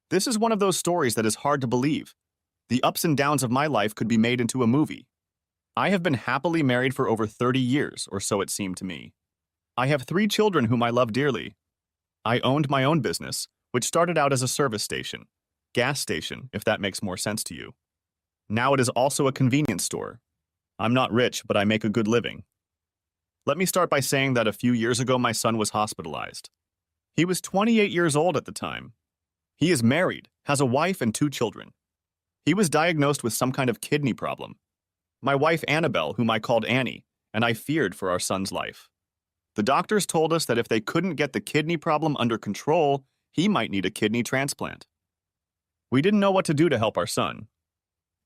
This is one of those stories that is hard to believe. The ups and downs of my life could be made into a movie. I have been happily married for over 30 years, or so it seemed to me. I have 3 children whom I love dearly. I owned my own business, which started out as a service station, gas station, if that makes more sense to you. Now it is also a convenience store. I'm not rich, but I make a good living. Let me start by saying that a few years ago my son was hospitalized. He was 28 years old at the time. He is married, has a wife and 2 children. He was diagnosed with some kind of kidney problem. My wife Annabelle, whom I called Annie, and I feared for our son's life. The doctors told us that if they couldn't get the kidney problem under control, he might need a kidney transplant. We didn't know what to do to help our son.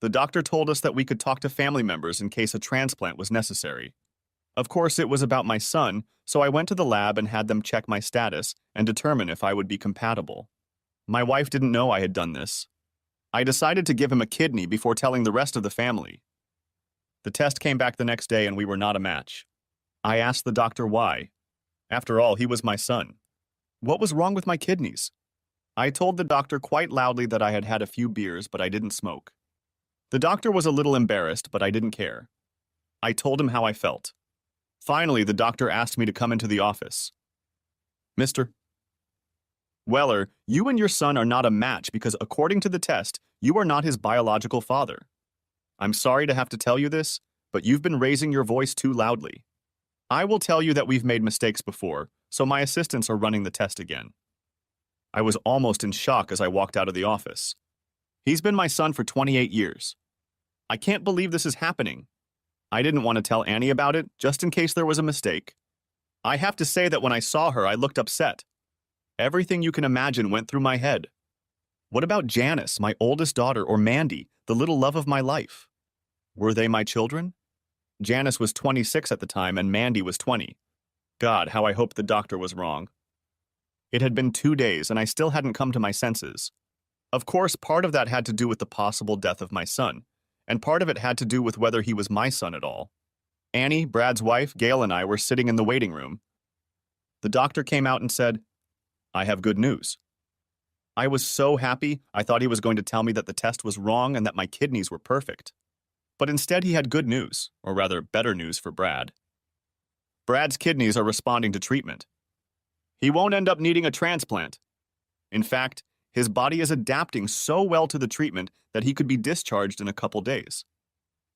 The doctor told us that we could talk to family members in case a transplant was necessary. Of course, it was about my son, so I went to the lab and had them check my status and determine if I would be compatible. My wife didn't know I had done this. I decided to give him a kidney before telling the rest of the family. The test came back the next day and we were not a match. I asked the doctor why. After all, he was my son. What was wrong with my kidneys? I told the doctor quite loudly that I had had a few beers, but I didn't smoke. The doctor was a little embarrassed, but I didn't care. I told him how I felt. Finally, the doctor asked me to come into the office. Mr. Weller, you and your son are not a match because according to the test, you are not his biological father. I'm sorry to have to tell you this, but you've been raising your voice too loudly. I will tell you that we've made mistakes before, so my assistants are running the test again. I was almost in shock as I walked out of the office. He's been my son for 28 years. I can't believe this is happening. I didn't want to tell Annie about it, just in case there was a mistake. I have to say that when I saw her, I looked upset. Everything you can imagine went through my head. What about Janice, my oldest daughter, or Mandy, the little love of my life? Were they my children? Janice was 26 at the time and Mandy was 20. God, how I hoped the doctor was wrong. It had been 2 days and I still hadn't come to my senses. Of course, part of that had to do with the possible death of my son, and part of it had to do with whether he was my son at all. Annie, Brad's wife, Gail, and I were sitting in the waiting room. The doctor came out and said, "I have good news." I was so happy, I thought he was going to tell me that the test was wrong and that my kidneys were perfect. But instead he had good news, or rather better news for Brad. Brad's kidneys are responding to treatment. He won't end up needing a transplant. In fact, his body is adapting so well to the treatment that he could be discharged in a couple days.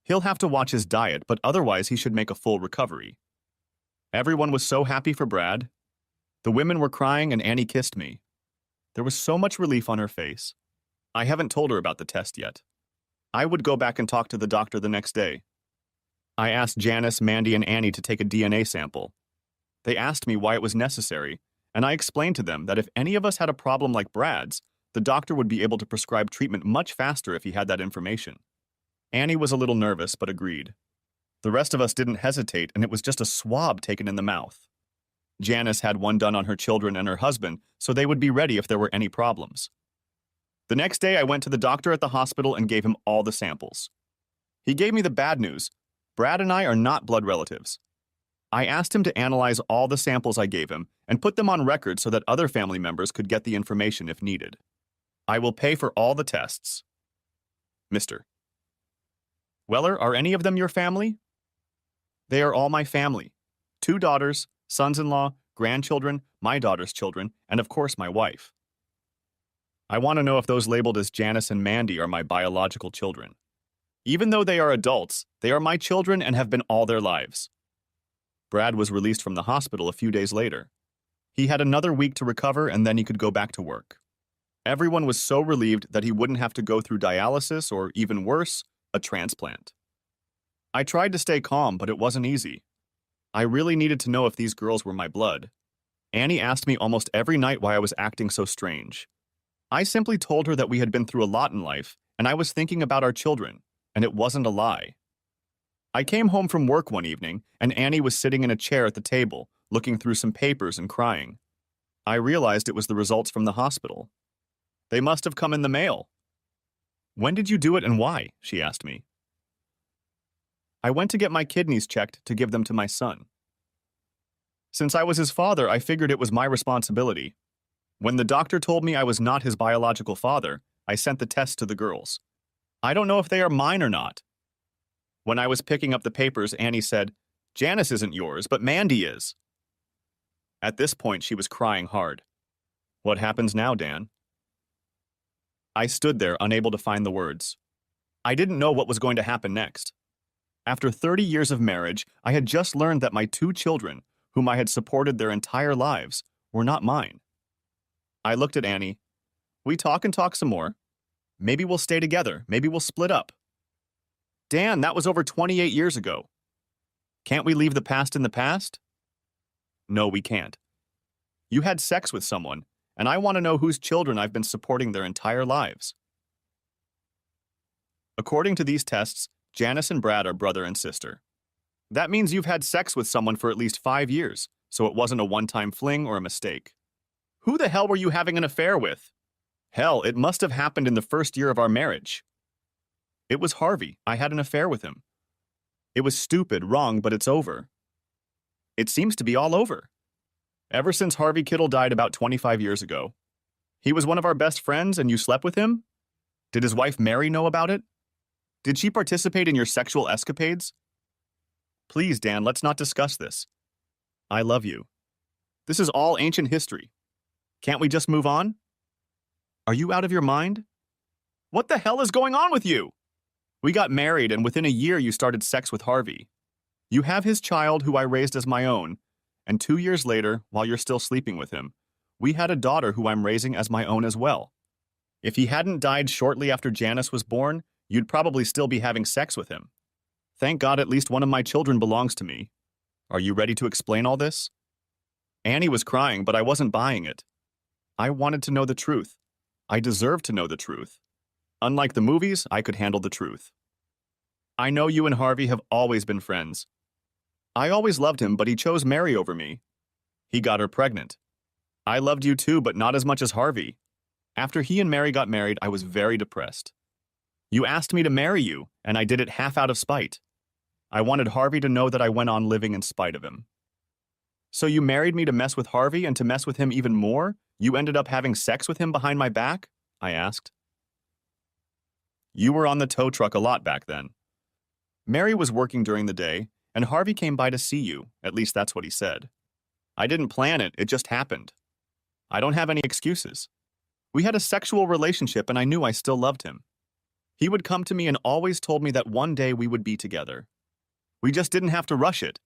He'll have to watch his diet, but otherwise he should make a full recovery. Everyone was so happy for Brad. The women were crying and Annie kissed me. There was so much relief on her face. I haven't told her about the test yet. I would go back and talk to the doctor the next day. I asked Janice, Mandy, and Annie to take a DNA sample. They asked me why it was necessary, and I explained to them that if any of us had a problem like Brad's, the doctor would be able to prescribe treatment much faster if he had that information. Annie was a little nervous, but agreed. The rest of us didn't hesitate, and it was just a swab taken in the mouth. Janice had one done on her children and her husband, so they would be ready if there were any problems. The next day, I went to the doctor at the hospital and gave him all the samples. He gave me the bad news. Brad and I are not blood relatives. I asked him to analyze all the samples I gave him and put them on record so that other family members could get the information if needed. I will pay for all the tests. Mr. Weller, are any of them your family? They are all my family. 2 daughters, sons-in-law, grandchildren, my daughter's children, and of course my wife. I want to know if those labeled as Janice and Mandy are my biological children. Even though they are adults, they are my children and have been all their lives. Brad was released from the hospital a few days later. He had another week to recover and then he could go back to work. Everyone was so relieved that he wouldn't have to go through dialysis or, even worse, a transplant. I tried to stay calm, but it wasn't easy. I really needed to know if these girls were my blood. Annie asked me almost every night why I was acting so strange. I simply told her that we had been through a lot in life, and I was thinking about our children, and it wasn't a lie. I came home from work one evening, and Annie was sitting in a chair at the table, looking through some papers and crying. I realized it was the results from the hospital. They must have come in the mail. "When did you do it and why?" she asked me. I went to get my kidneys checked to give them to my son. Since I was his father, I figured it was my responsibility. When the doctor told me I was not his biological father, I sent the test to the girls. I don't know if they are mine or not. When I was picking up the papers, Annie said, "Janice isn't yours, but Mandy is." At this point, she was crying hard. What happens now, Dan? I stood there, unable to find the words. I didn't know what was going to happen next. After 30 years of marriage, I had just learned that my two children, whom I had supported their entire lives, were not mine. I looked at Annie. We talk and talk some more. Maybe we'll stay together. Maybe we'll split up. Dan, that was over 28 years ago. Can't we leave the past in the past? No, we can't. You had sex with someone, and I want to know whose children I've been supporting their entire lives. According to these tests, Janice and Brad are brother and sister. That means you've had sex with someone for at least 5 years, so it wasn't a one-time fling or a mistake. Who the hell were you having an affair with? Hell, it must have happened in the first year of our marriage. It was Harvey. I had an affair with him. It was stupid, wrong, but it's over. It seems to be all over. Ever since Harvey Kittle died about 25 years ago. He was one of our best friends and you slept with him? Did his wife Mary know about it? Did she participate in your sexual escapades? Please, Dan, let's not discuss this. I love you. This is all ancient history. Can't we just move on? Are you out of your mind? What the hell is going on with you? We got married and within a year you started sex with Harvey. You have his child who I raised as my own, and 2 years later, while you're still sleeping with him, we had a daughter who I'm raising as my own as well. If he hadn't died shortly after Janice was born, you'd probably still be having sex with him. Thank God at least one of my children belongs to me. Are you ready to explain all this? Annie was crying, but I wasn't buying it. I wanted to know the truth. I deserved to know the truth. Unlike the movies, I could handle the truth. I know you and Harvey have always been friends. I always loved him, but he chose Mary over me. He got her pregnant. I loved you too, but not as much as Harvey. After he and Mary got married, I was very depressed. You asked me to marry you, and I did it half out of spite. I wanted Harvey to know that I went on living in spite of him. So you married me to mess with Harvey, and to mess with him even more, you ended up having sex with him behind my back? I asked. You were on the tow truck a lot back then. Mary was working during the day, and Harvey came by to see you, at least that's what he said. I didn't plan it, it just happened. I don't have any excuses. We had a sexual relationship and I knew I still loved him. He would come to me and always told me that one day we would be together. We just didn't have to rush it.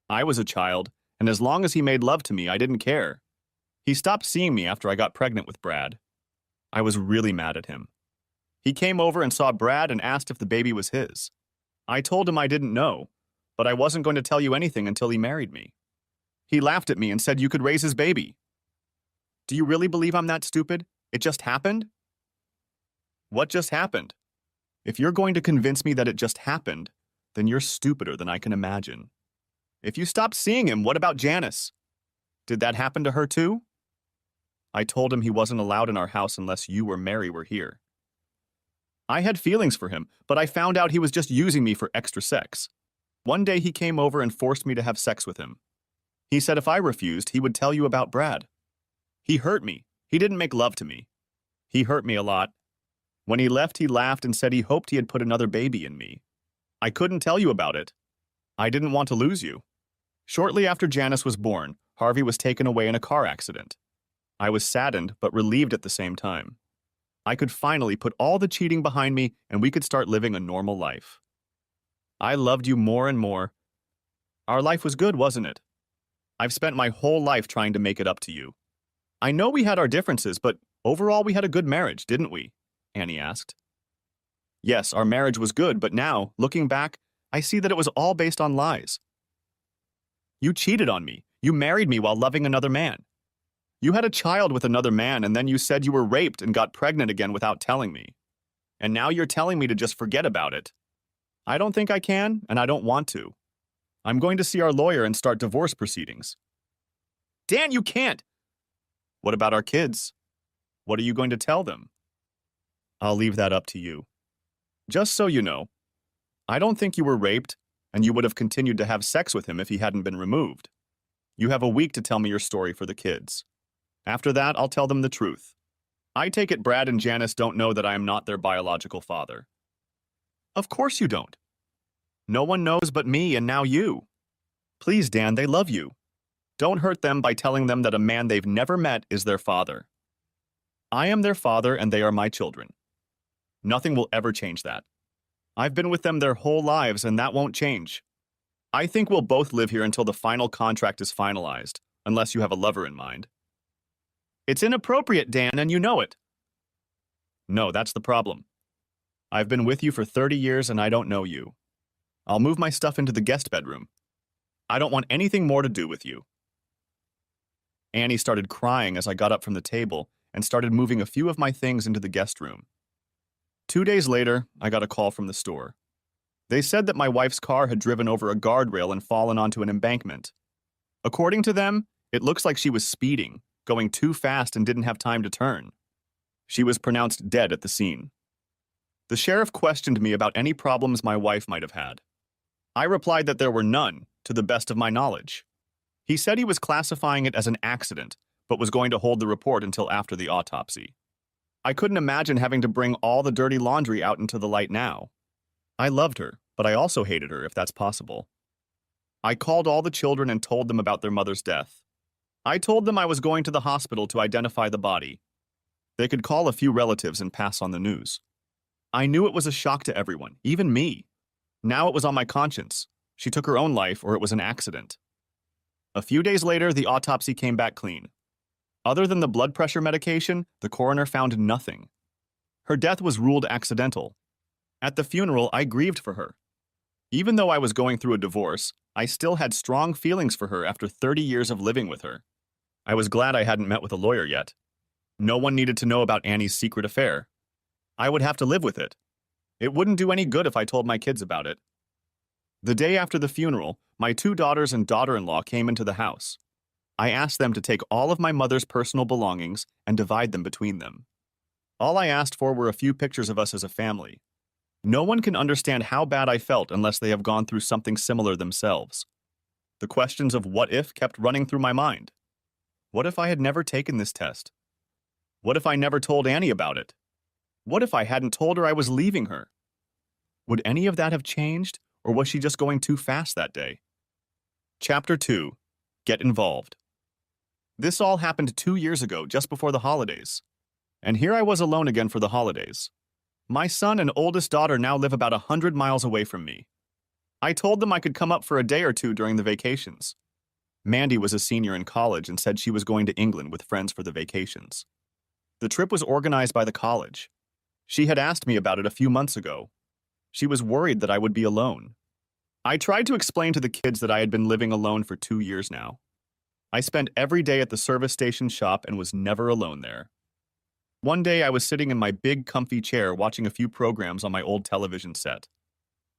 I was a child, and as long as he made love to me, I didn't care. He stopped seeing me after I got pregnant with Brad. I was really mad at him. He came over and saw Brad and asked if the baby was his. I told him I didn't know, but I wasn't going to tell you anything until he married me. He laughed at me and said you could raise his baby. Do you really believe I'm that stupid? It just happened? What just happened? If you're going to convince me that it just happened, then you're stupider than I can imagine. If you stopped seeing him, what about Janice? Did that happen to her too? I told him he wasn't allowed in our house unless you or Mary were here. I had feelings for him, but I found out he was just using me for extra sex. One day he came over and forced me to have sex with him. He said if I refused, he would tell you about Brad. He hurt me. He didn't make love to me. He hurt me a lot. When he left, he laughed and said he hoped he had put another baby in me. I couldn't tell you about it. I didn't want to lose you. Shortly after Janice was born, Harvey was taken away in a car accident. I was saddened, but relieved at the same time. I could finally put all the cheating behind me and we could start living a normal life. I loved you more and more. Our life was good, wasn't it? I've spent my whole life trying to make it up to you. I know we had our differences, but overall we had a good marriage, didn't we? Annie asked. Yes, our marriage was good, but now, looking back, I see that it was all based on lies. You cheated on me. You married me while loving another man. You had a child with another man, and then you said you were raped and got pregnant again without telling me. And now you're telling me to just forget about it. I don't think I can, and I don't want to. I'm going to see our lawyer and start divorce proceedings. Dan, you can't! What about our kids? What are you going to tell them? I'll leave that up to you. Just so you know, I don't think you were raped, and you would have continued to have sex with him if he hadn't been removed. You have a week to tell me your story for the kids. After that, I'll tell them the truth. I take it Brad and Janice don't know that I am not their biological father. Of course you don't. No one knows but me and now you. Please, Dan, they love you. Don't hurt them by telling them that a man they've never met is their father. I am their father and they are my children. Nothing will ever change that. I've been with them their whole lives and that won't change. I think we'll both live here until the final contract is finalized, unless you have a lover in mind. It's inappropriate, Dan, and you know it. No, that's the problem. I've been with you for 30 years and I don't know you. I'll move my stuff into the guest bedroom. I don't want anything more to do with you. Annie started crying as I got up from the table and started moving a few of my things into the guest room. 2 days later, I got a call from the store. They said that my wife's car had driven over a guardrail and fallen onto an embankment. According to them, it looks like she was speeding, going too fast and didn't have time to turn. She was pronounced dead at the scene. The sheriff questioned me about any problems my wife might have had. I replied that there were none, to the best of my knowledge. He said he was classifying it as an accident, but was going to hold the report until after the autopsy. I couldn't imagine having to bring all the dirty laundry out into the light now. I loved her, but I also hated her, if that's possible. I called all the children and told them about their mother's death. I told them I was going to the hospital to identify the body. They could call a few relatives and pass on the news. I knew it was a shock to everyone, even me. Now it was on my conscience. She took her own life or it was an accident. A few days later, the autopsy came back clean. Other than the blood pressure medication, the coroner found nothing. Her death was ruled accidental. At the funeral, I grieved for her. Even though I was going through a divorce, I still had strong feelings for her after 30 years of living with her. I was glad I hadn't met with a lawyer yet. No one needed to know about Annie's secret affair. I would have to live with it. It wouldn't do any good if I told my kids about it. The day after the funeral, my 2 daughters and daughter-in-law came into the house. I asked them to take all of my mother's personal belongings and divide them between them. All I asked for were a few pictures of us as a family. No one can understand how bad I felt unless they have gone through something similar themselves. The questions of what if kept running through my mind. What if I had never taken this test? What if I never told Annie about it? What if I hadn't told her I was leaving her? Would any of that have changed, or was she just going too fast that day? Chapter 2. Get involved. This all happened 2 years ago, just before the holidays. And here I was alone again for the holidays. My son and oldest daughter now live about 100 miles away from me. I told them I could come up for a day or two during the vacations. Mandy was a senior in college and said she was going to England with friends for the vacations. The trip was organized by the college. She had asked me about it a few months ago. She was worried that I would be alone. I tried to explain to the kids that I had been living alone for 2 years now. I spent every day at the service station shop and was never alone there. One day I was sitting in my big comfy chair watching a few programs on my old television set.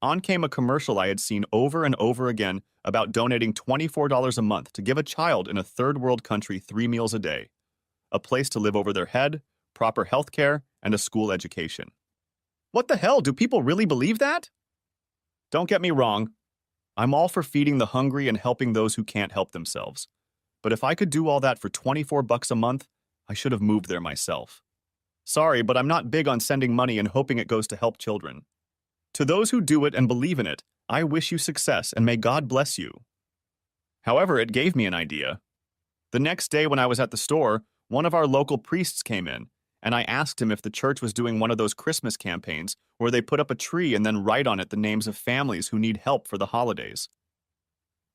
On came a commercial I had seen over and over again about donating $24 a month to give a child in a third world country 3 meals a day, a place to live over their head, proper health care, and a school education. What the hell, do people really believe that? Don't get me wrong. I'm all for feeding the hungry and helping those who can't help themselves. But if I could do all that for $24 a month, I should have moved there myself. Sorry, but I'm not big on sending money and hoping it goes to help children. To those who do it and believe in it, I wish you success and may God bless you. However, it gave me an idea. The next day when I was at the store, one of our local priests came in, and I asked him if the church was doing one of those Christmas campaigns where they put up a tree and then write on it the names of families who need help for the holidays.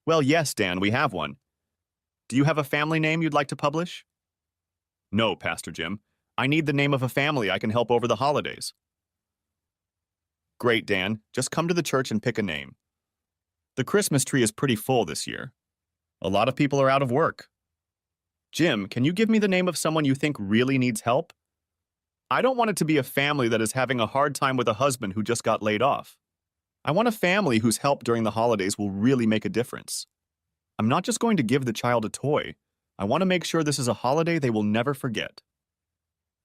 Well, yes, Dan, we have one. Do you have a family name you'd like to publish? No, Pastor Jim. I need the name of a family I can help over the holidays. Great, Dan. Just come to the church and pick a name. The Christmas tree is pretty full this year. A lot of people are out of work. Jim, can you give me the name of someone you think really needs help? I don't want it to be a family that is having a hard time with a husband who just got laid off. I want a family whose help during the holidays will really make a difference. I'm not just going to give the child a toy. I want to make sure this is a holiday they will never forget.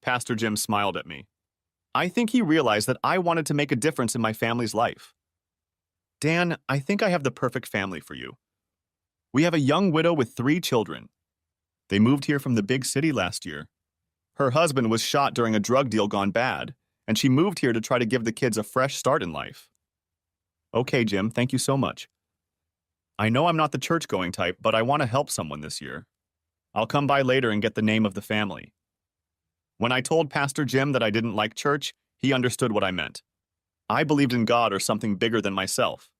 Pastor Jim smiled at me. I think he realized that I wanted to make a difference in my family's life. Dan, I think I have the perfect family for you. We have a young widow with 3 children. They moved here from the big city last year. Her husband was shot during a drug deal gone bad, and she moved here to try to give the kids a fresh start in life. Okay, Jim, thank you so much. I know I'm not the church-going type, but I want to help someone this year. I'll come by later and get the name of the family. When I told Pastor Jim that I didn't like church, he understood what I meant. I believed in God or something bigger than myself.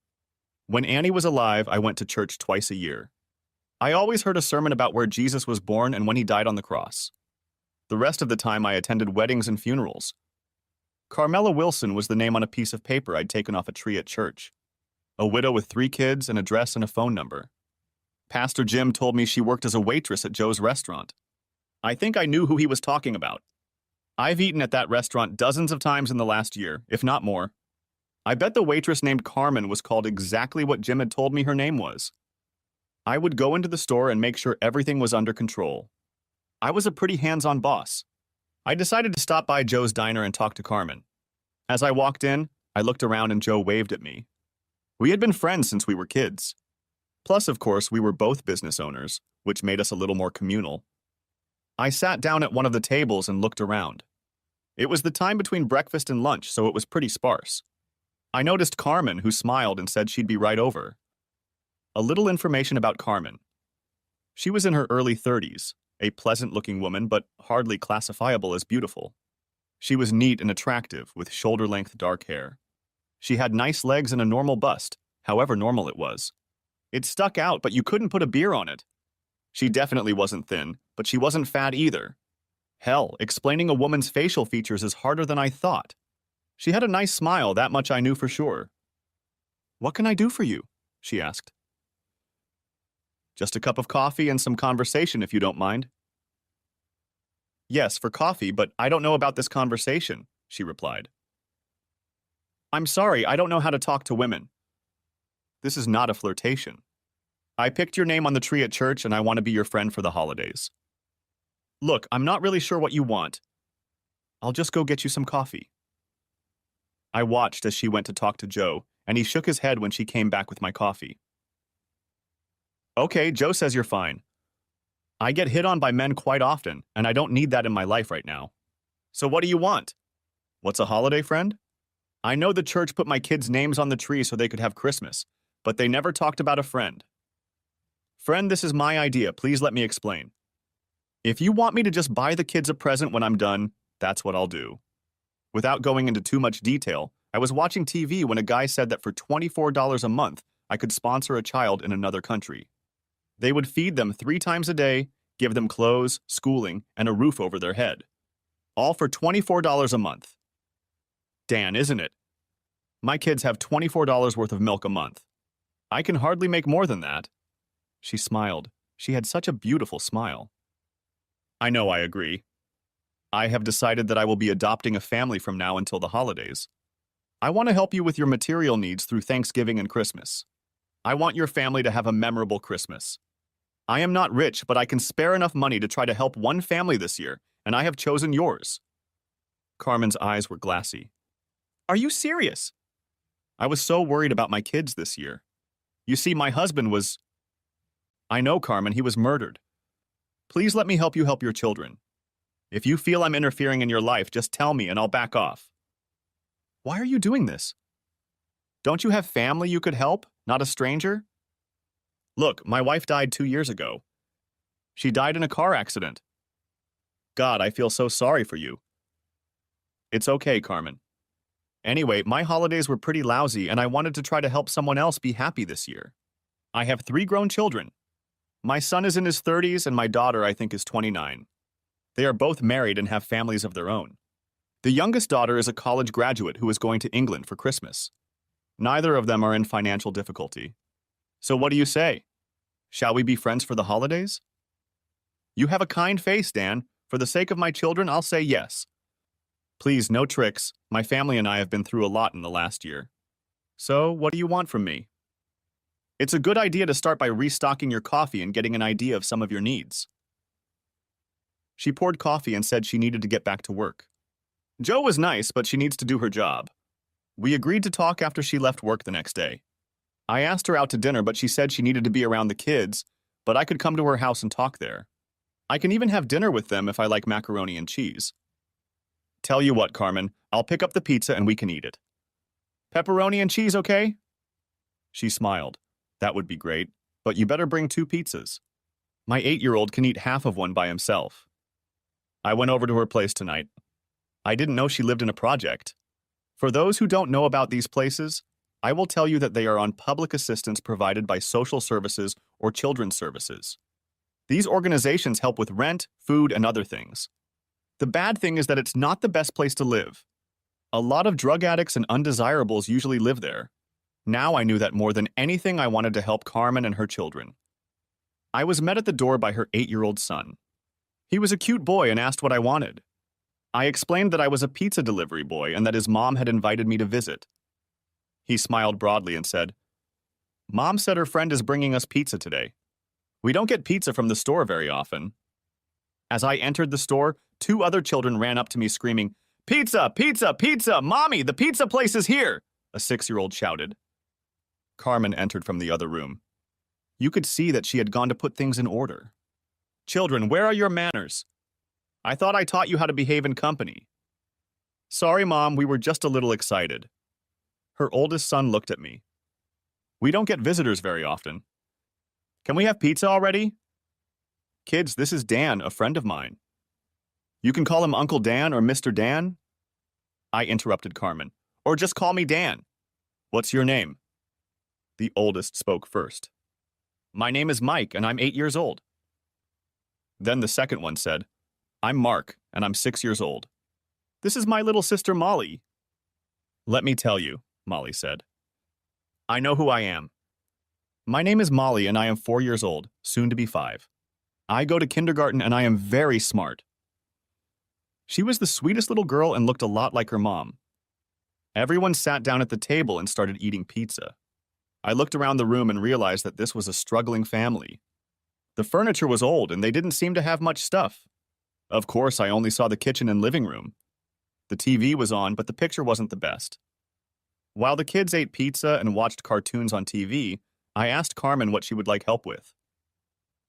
When Annie was alive, I went to church twice a year. I always heard a sermon about where Jesus was born and when he died on the cross. The rest of the time, I attended weddings and funerals. Carmela Wilson was the name on a piece of paper I'd taken off a tree at church. A widow with 3 kids, an address, and a phone number. Pastor Jim told me she worked as a waitress at Joe's restaurant. I think I knew who he was talking about. I've eaten at that restaurant dozens of times in the last year, if not more. I bet the waitress named Carmen was called exactly what Jim had told me her name was. I would go into the store and make sure everything was under control. I was a pretty hands-on boss. I decided to stop by Joe's diner and talk to Carmen. As I walked in, I looked around and Joe waved at me. We had been friends since we were kids. Plus, of course, we were both business owners, which made us a little more communal. I sat down at one of the tables and looked around. It was the time between breakfast and lunch, so it was pretty sparse. I noticed Carmen, who smiled and said she'd be right over. A little information about Carmen. She was in her early 30s, a pleasant-looking woman, but hardly classifiable as beautiful. She was neat and attractive, with shoulder-length dark hair. She had nice legs and a normal bust, however normal it was. It stuck out, but you couldn't put a beer on it. She definitely wasn't thin, but she wasn't fat either. Hell, explaining a woman's facial features is harder than I thought. She had a nice smile, that much I knew for sure. "What can I do for you?" she asked. "Just a cup of coffee and some conversation, if you don't mind." "Yes, for coffee, but I don't know about this conversation," she replied. "I'm sorry, I don't know how to talk to women." "This is not a flirtation. I picked your name on the tree at church and I want to be your friend for the holidays." "Look, I'm not really sure what you want. I'll just go get you some coffee." I watched as she went to talk to Joe, and he shook his head when she came back with my coffee. "Okay, Joe says you're fine. I get hit on by men quite often, and I don't need that in my life right now. So what do you want? What's a holiday, friend? I know the church put my kids' names on the tree so they could have Christmas, but they never talked about a friend. Friend, this is my idea. Please let me explain. If you want me to just buy the kids a present when I'm done, that's what I'll do." Without going into too much detail, I was watching TV when a guy said that for $24 a month, I could sponsor a child in another country. They would feed them 3 times a day, give them clothes, schooling, and a roof over their head. All for $24 a month. Dan, isn't it? My kids have $24 worth of milk a month. I can hardly make more than that. She smiled. She had such a beautiful smile. I know, I agree. I have decided that I will be adopting a family from now until the holidays. I want to help you with your material needs through Thanksgiving and Christmas. I want your family to have a memorable Christmas. I am not rich, but I can spare enough money to try to help one family this year, and I have chosen yours. Carmen's eyes were glassy. Are you serious? I was so worried about my kids this year. You see, my husband was... I know, Carmen, he was murdered. Please let me help you help your children. If you feel I'm interfering in your life, just tell me and I'll back off. Why are you doing this? Don't you have family you could help, not a stranger? Look, my wife died 2 years ago. She died in a car accident. God, I feel so sorry for you. It's okay, Carmen. Anyway, my holidays were pretty lousy and I wanted to try to help someone else be happy this year. I have 3 grown children. My son is in his 30s and my daughter, I think, is 29. They are both married and have families of their own. The youngest daughter is a college graduate who is going to England for Christmas. Neither of them are in financial difficulty. So what do you say? Shall we be friends for the holidays? You have a kind face, Dan. For the sake of my children, I'll say yes. Please, no tricks. My family and I have been through a lot in the last year. So, what do you want from me? It's a good idea to start by restocking your coffee and getting an idea of some of your needs. She poured coffee and said she needed to get back to work. Joe was nice, but she needs to do her job. We agreed to talk after she left work the next day. I asked her out to dinner, but she said she needed to be around the kids, but I could come to her house and talk there. I can even have dinner with them if I like macaroni and cheese. Tell you what, Carmen, I'll pick up the pizza and we can eat it. Pepperoni and cheese, okay? She smiled. That would be great, but you better bring 2 pizzas. My 8-year-old can eat half of one by himself. I went over to her place tonight. I didn't know she lived in a project. For those who don't know about these places, I will tell you that they are on public assistance provided by social services or children's services. These organizations help with rent, food, and other things. The bad thing is that it's not the best place to live. A lot of drug addicts and undesirables usually live there. Now I knew that more than anything I wanted to help Carmen and her children. I was met at the door by her 8-year-old son. He was a cute boy and asked what I wanted. I explained that I was a pizza delivery boy and that his mom had invited me to visit. He smiled broadly and said, "Mom said her friend is bringing us pizza today. We don't get pizza from the store very often." As I entered the store, 2 other children ran up to me screaming, "Pizza! Pizza! Pizza! Mommy, the pizza place is here!" a 6-year-old shouted. Carmen entered from the other room. You could see that she had gone to put things in order. "Children, where are your manners? I thought I taught you how to behave in company." "Sorry, Mom, we were just a little excited." Her oldest son looked at me. "We don't get visitors very often. Can we have pizza already?" "Kids, this is Dan, a friend of mine. You can call him Uncle Dan or Mr. Dan." I interrupted Carmen. "Or just call me Dan. What's your name?" The oldest spoke first. "My name is Mike, and I'm 8 years old." Then the second one said, "I'm Mark, and I'm 6 years old. This is my little sister Molly." "Let me tell you," Molly said. "I know who I am. My name is Molly, and I am 4 years old, soon to be 5. I go to kindergarten, and I am very smart." She was the sweetest little girl and looked a lot like her mom. Everyone sat down at the table and started eating pizza. I looked around the room and realized that this was a struggling family. The furniture was old, and they didn't seem to have much stuff. Of course, I only saw the kitchen and living room. The TV was on, but the picture wasn't the best. While the kids ate pizza and watched cartoons on TV, I asked Carmen what she would like help with.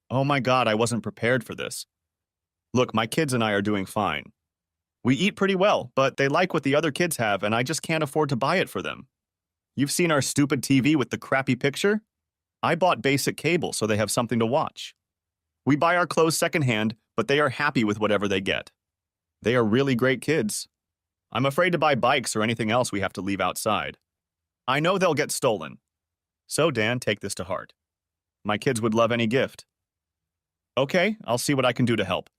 "Oh my God, I wasn't prepared for this. Look, my kids and I are doing fine. We eat pretty well, but they like what the other kids have, and I just can't afford to buy it for them. You've seen our stupid TV with the crappy picture? I bought basic cable so they have something to watch. We buy our clothes secondhand, but they are happy with whatever they get. They are really great kids. I'm afraid to buy bikes or anything else we have to leave outside. I know they'll get stolen. So, Dan, take this to heart. My kids would love any gift." "Okay, I'll see what I can do to help."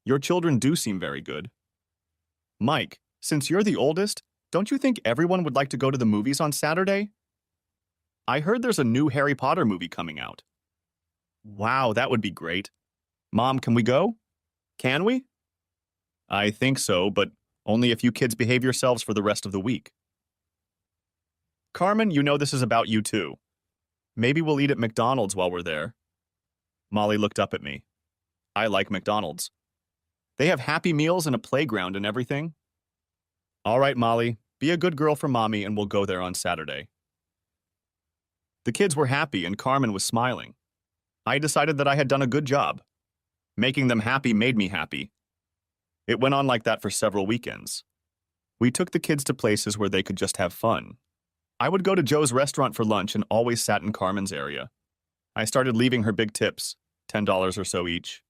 "Your children do seem very good. Mike, since you're the oldest, don't you think everyone would like to go to the movies on Saturday? I heard there's a new Harry Potter movie coming out." "Wow, that would be great. Mom, can we go?" "Can we?" "I think so, but only if you kids behave yourselves for the rest of the week." "Carmen, you know this is about you too. Maybe we'll eat at McDonald's while we're there." Molly looked up at me. "I like McDonald's. They have Happy Meals and a playground and everything." "All right, Molly, be a good girl for Mommy and we'll go there on Saturday." The kids were happy and Carmen was smiling. I decided that I had done a good job. Making them happy made me happy. It went on like that for several weekends. We took the kids to places where they could just have fun. I would go to Joe's restaurant for lunch and always sat in Carmen's area. I started leaving her big tips, $10 or so each.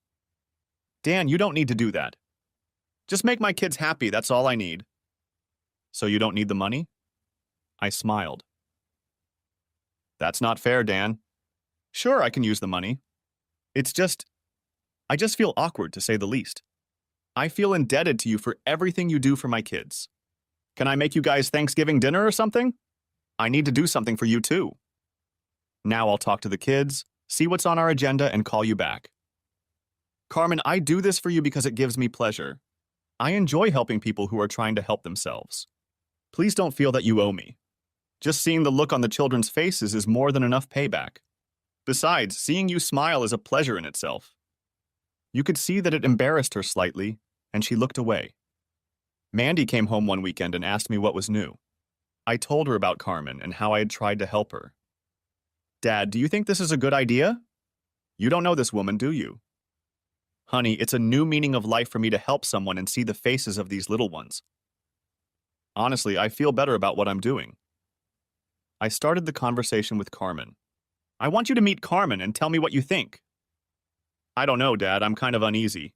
"Dan, you don't need to do that. Just make my kids happy, that's all I need." "So you don't need the money?" I smiled. "That's not fair, Dan. Sure, I can use the money. I just feel awkward, to say the least. I feel indebted to you for everything you do for my kids. Can I make you guys Thanksgiving dinner or something? I need to do something for you too. Now I'll talk to the kids, see what's on our agenda, and call you back." "Carmen, I do this for you because it gives me pleasure. I enjoy helping people who are trying to help themselves. Please don't feel that you owe me. Just seeing the look on the children's faces is more than enough payback. Besides, seeing you smile is a pleasure in itself." You could see that it embarrassed her slightly, and she looked away. Mandy came home one weekend and asked me what was new. I told her about Carmen and how I had tried to help her. "Dad, do you think this is a good idea? You don't know this woman, do you?" Honey, it's a new meaning of life for me to help someone and see the faces of these little ones. Honestly, I feel better about what I'm doing. I started the conversation with Carmen. I want you to meet Carmen and tell me what you think. I don't know, Dad. I'm kind of uneasy.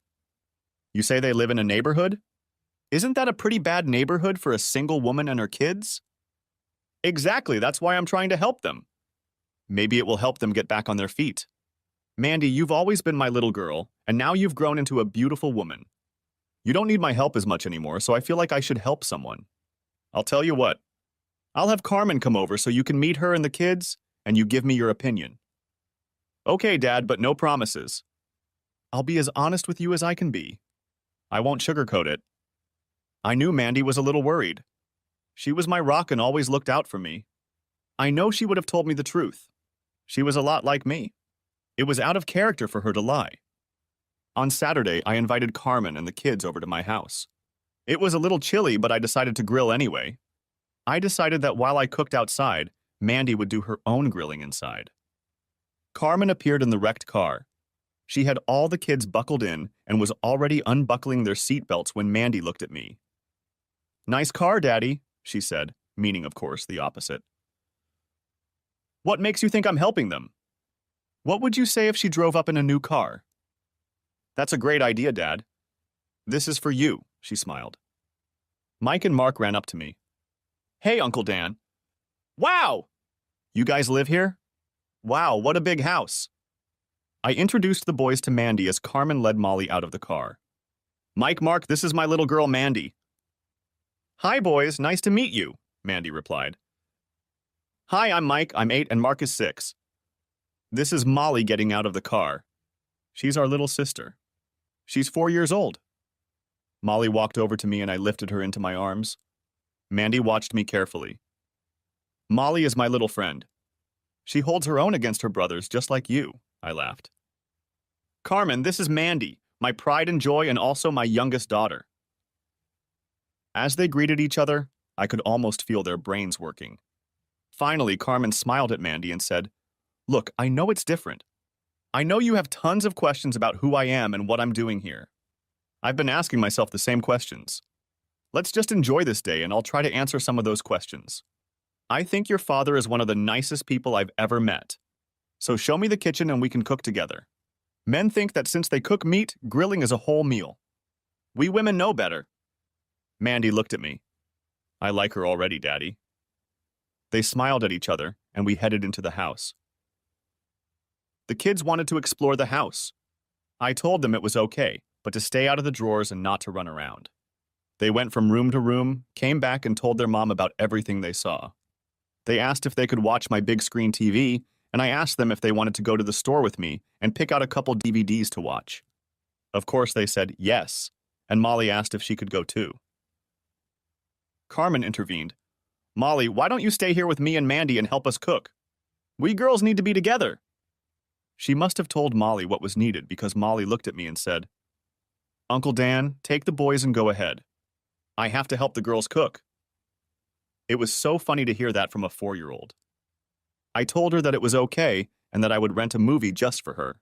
You say they live in a neighborhood? Isn't that a pretty bad neighborhood for a single woman and her kids? Exactly. That's why I'm trying to help them. Maybe it will help them get back on their feet. Mandy, you've always been my little girl, and now you've grown into a beautiful woman. You don't need my help as much anymore, so I feel like I should help someone. I'll tell you what. I'll have Carmen come over so you can meet her and the kids, and you give me your opinion. Okay, Dad, but no promises. I'll be as honest with you as I can be. I won't sugarcoat it. I knew Mandy was a little worried. She was my rock and always looked out for me. I know she would have told me the truth. She was a lot like me. It was out of character for her to lie. On Saturday, I invited Carmen and the kids over to my house. It was a little chilly, but I decided to grill anyway. I decided that while I cooked outside, Mandy would do her own grilling inside. Carmen appeared in the wrecked car. She had all the kids buckled in and was already unbuckling their seatbelts when Mandy looked at me. Nice car, Daddy, she said, meaning, of course, the opposite. What makes you think I'm helping them? What would you say if she drove up in a new car? That's a great idea, Dad. This is for you, she smiled. Mike and Mark ran up to me. Hey, Uncle Dan. Wow! You guys live here? Wow, what a big house. I introduced the boys to Mandy as Carmen led Molly out of the car. Mike, Mark, this is my little girl, Mandy. Hi, boys, nice to meet you, Mandy replied. Hi, I'm Mike, I'm 8 and Mark is 6. This is Molly getting out of the car. She's our little sister. She's 4 years old. Molly walked over to me and I lifted her into my arms. Mandy watched me carefully. Molly is my little friend. She holds her own against her brothers just like you, I laughed. Carmen, this is Mandy, my pride and joy and also my youngest daughter. As they greeted each other, I could almost feel their brains working. Finally, Carmen smiled at Mandy and said, Look, I know it's different. I know you have tons of questions about who I am and what I'm doing here. I've been asking myself the same questions. Let's just enjoy this day and I'll try to answer some of those questions. I think your father is one of the nicest people I've ever met. So show me the kitchen and we can cook together. Men think that since they cook meat, grilling is a whole meal. We women know better. Mandy looked at me. I like her already, Daddy. They smiled at each other and we headed into the house. The kids wanted to explore the house. I told them it was okay, but to stay out of the drawers and not to run around. They went from room to room, came back and told their mom about everything they saw. They asked if they could watch my big screen TV, and I asked them if they wanted to go to the store with me and pick out a couple DVDs to watch. Of course, they said yes, and Molly asked if she could go too. Carmen intervened. Molly, why don't you stay here with me and Mandy and help us cook? We girls need to be together. She must have told Molly what was needed because Molly looked at me and said, Uncle Dan, take the boys and go ahead. I have to help the girls cook. It was so funny to hear that from a 4-year-old. I told her that it was okay and that I would rent a movie just for her.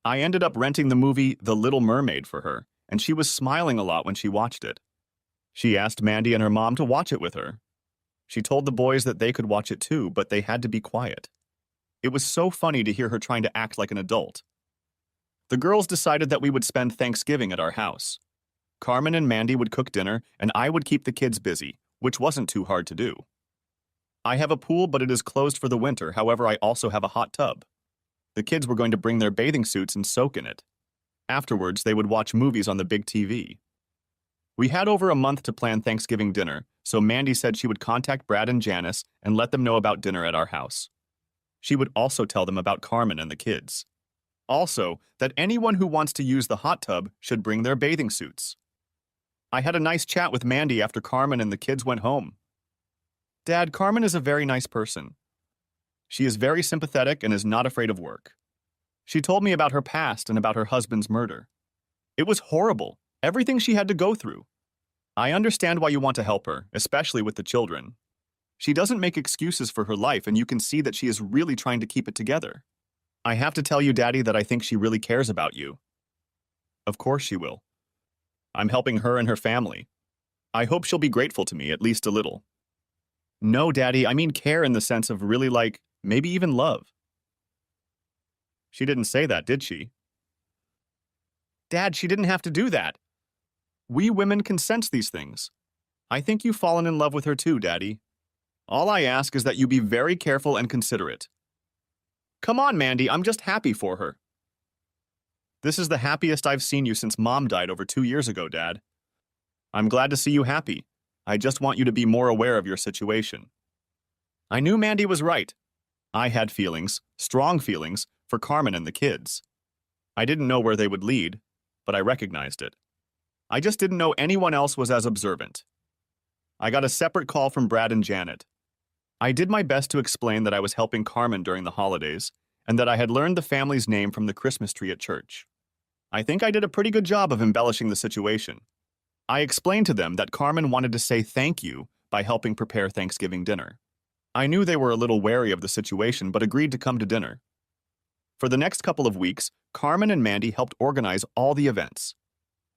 I ended up renting the movie The Little Mermaid for her, and she was smiling a lot when she watched it. She asked Mandy and her mom to watch it with her. She told the boys that they could watch it too, but they had to be quiet. It was so funny to hear her trying to act like an adult. The girls decided that we would spend Thanksgiving at our house. Carmen and Mandy would cook dinner, and I would keep the kids busy, which wasn't too hard to do. I have a pool, but it is closed for the winter. However, I also have a hot tub. The kids were going to bring their bathing suits and soak in it. Afterwards, they would watch movies on the big TV. We had over a month to plan Thanksgiving dinner, so Mandy said she would contact Brad and Janice and let them know about dinner at our house. She would also tell them about Carmen and the kids. Also, that anyone who wants to use the hot tub should bring their bathing suits. I had a nice chat with Mandy after Carmen and the kids went home. Dad, Carmen is a very nice person. She is very sympathetic and is not afraid of work. She told me about her past and about her husband's murder. It was horrible, everything she had to go through. I understand why you want to help her, especially with the children. She doesn't make excuses for her life, and you can see that she is really trying to keep it together. I have to tell you, Daddy, that I think she really cares about you. Of course she will. I'm helping her and her family. I hope she'll be grateful to me, at least a little. No, Daddy, I mean care in the sense of really like, maybe even love. She didn't say that, did she? Dad, she didn't have to do that. We women can sense these things. I think you've fallen in love with her too, Daddy. All I ask is that you be very careful and considerate. Come on, Mandy, I'm just happy for her. This is the happiest I've seen you since Mom died over 2 years ago, Dad. I'm glad to see you happy. I just want you to be more aware of your situation. I knew Mandy was right. I had feelings, strong feelings, for Carmen and the kids. I didn't know where they would lead, but I recognized it. I just didn't know anyone else was as observant. I got a separate call from Brad and Janet. I did my best to explain that I was helping Carmen during the holidays and that I had learned the family's name from the Christmas tree at church. I think I did a pretty good job of embellishing the situation. I explained to them that Carmen wanted to say thank you by helping prepare Thanksgiving dinner. I knew they were a little wary of the situation but agreed to come to dinner. For the next couple of weeks, Carmen and Mandy helped organize all the events.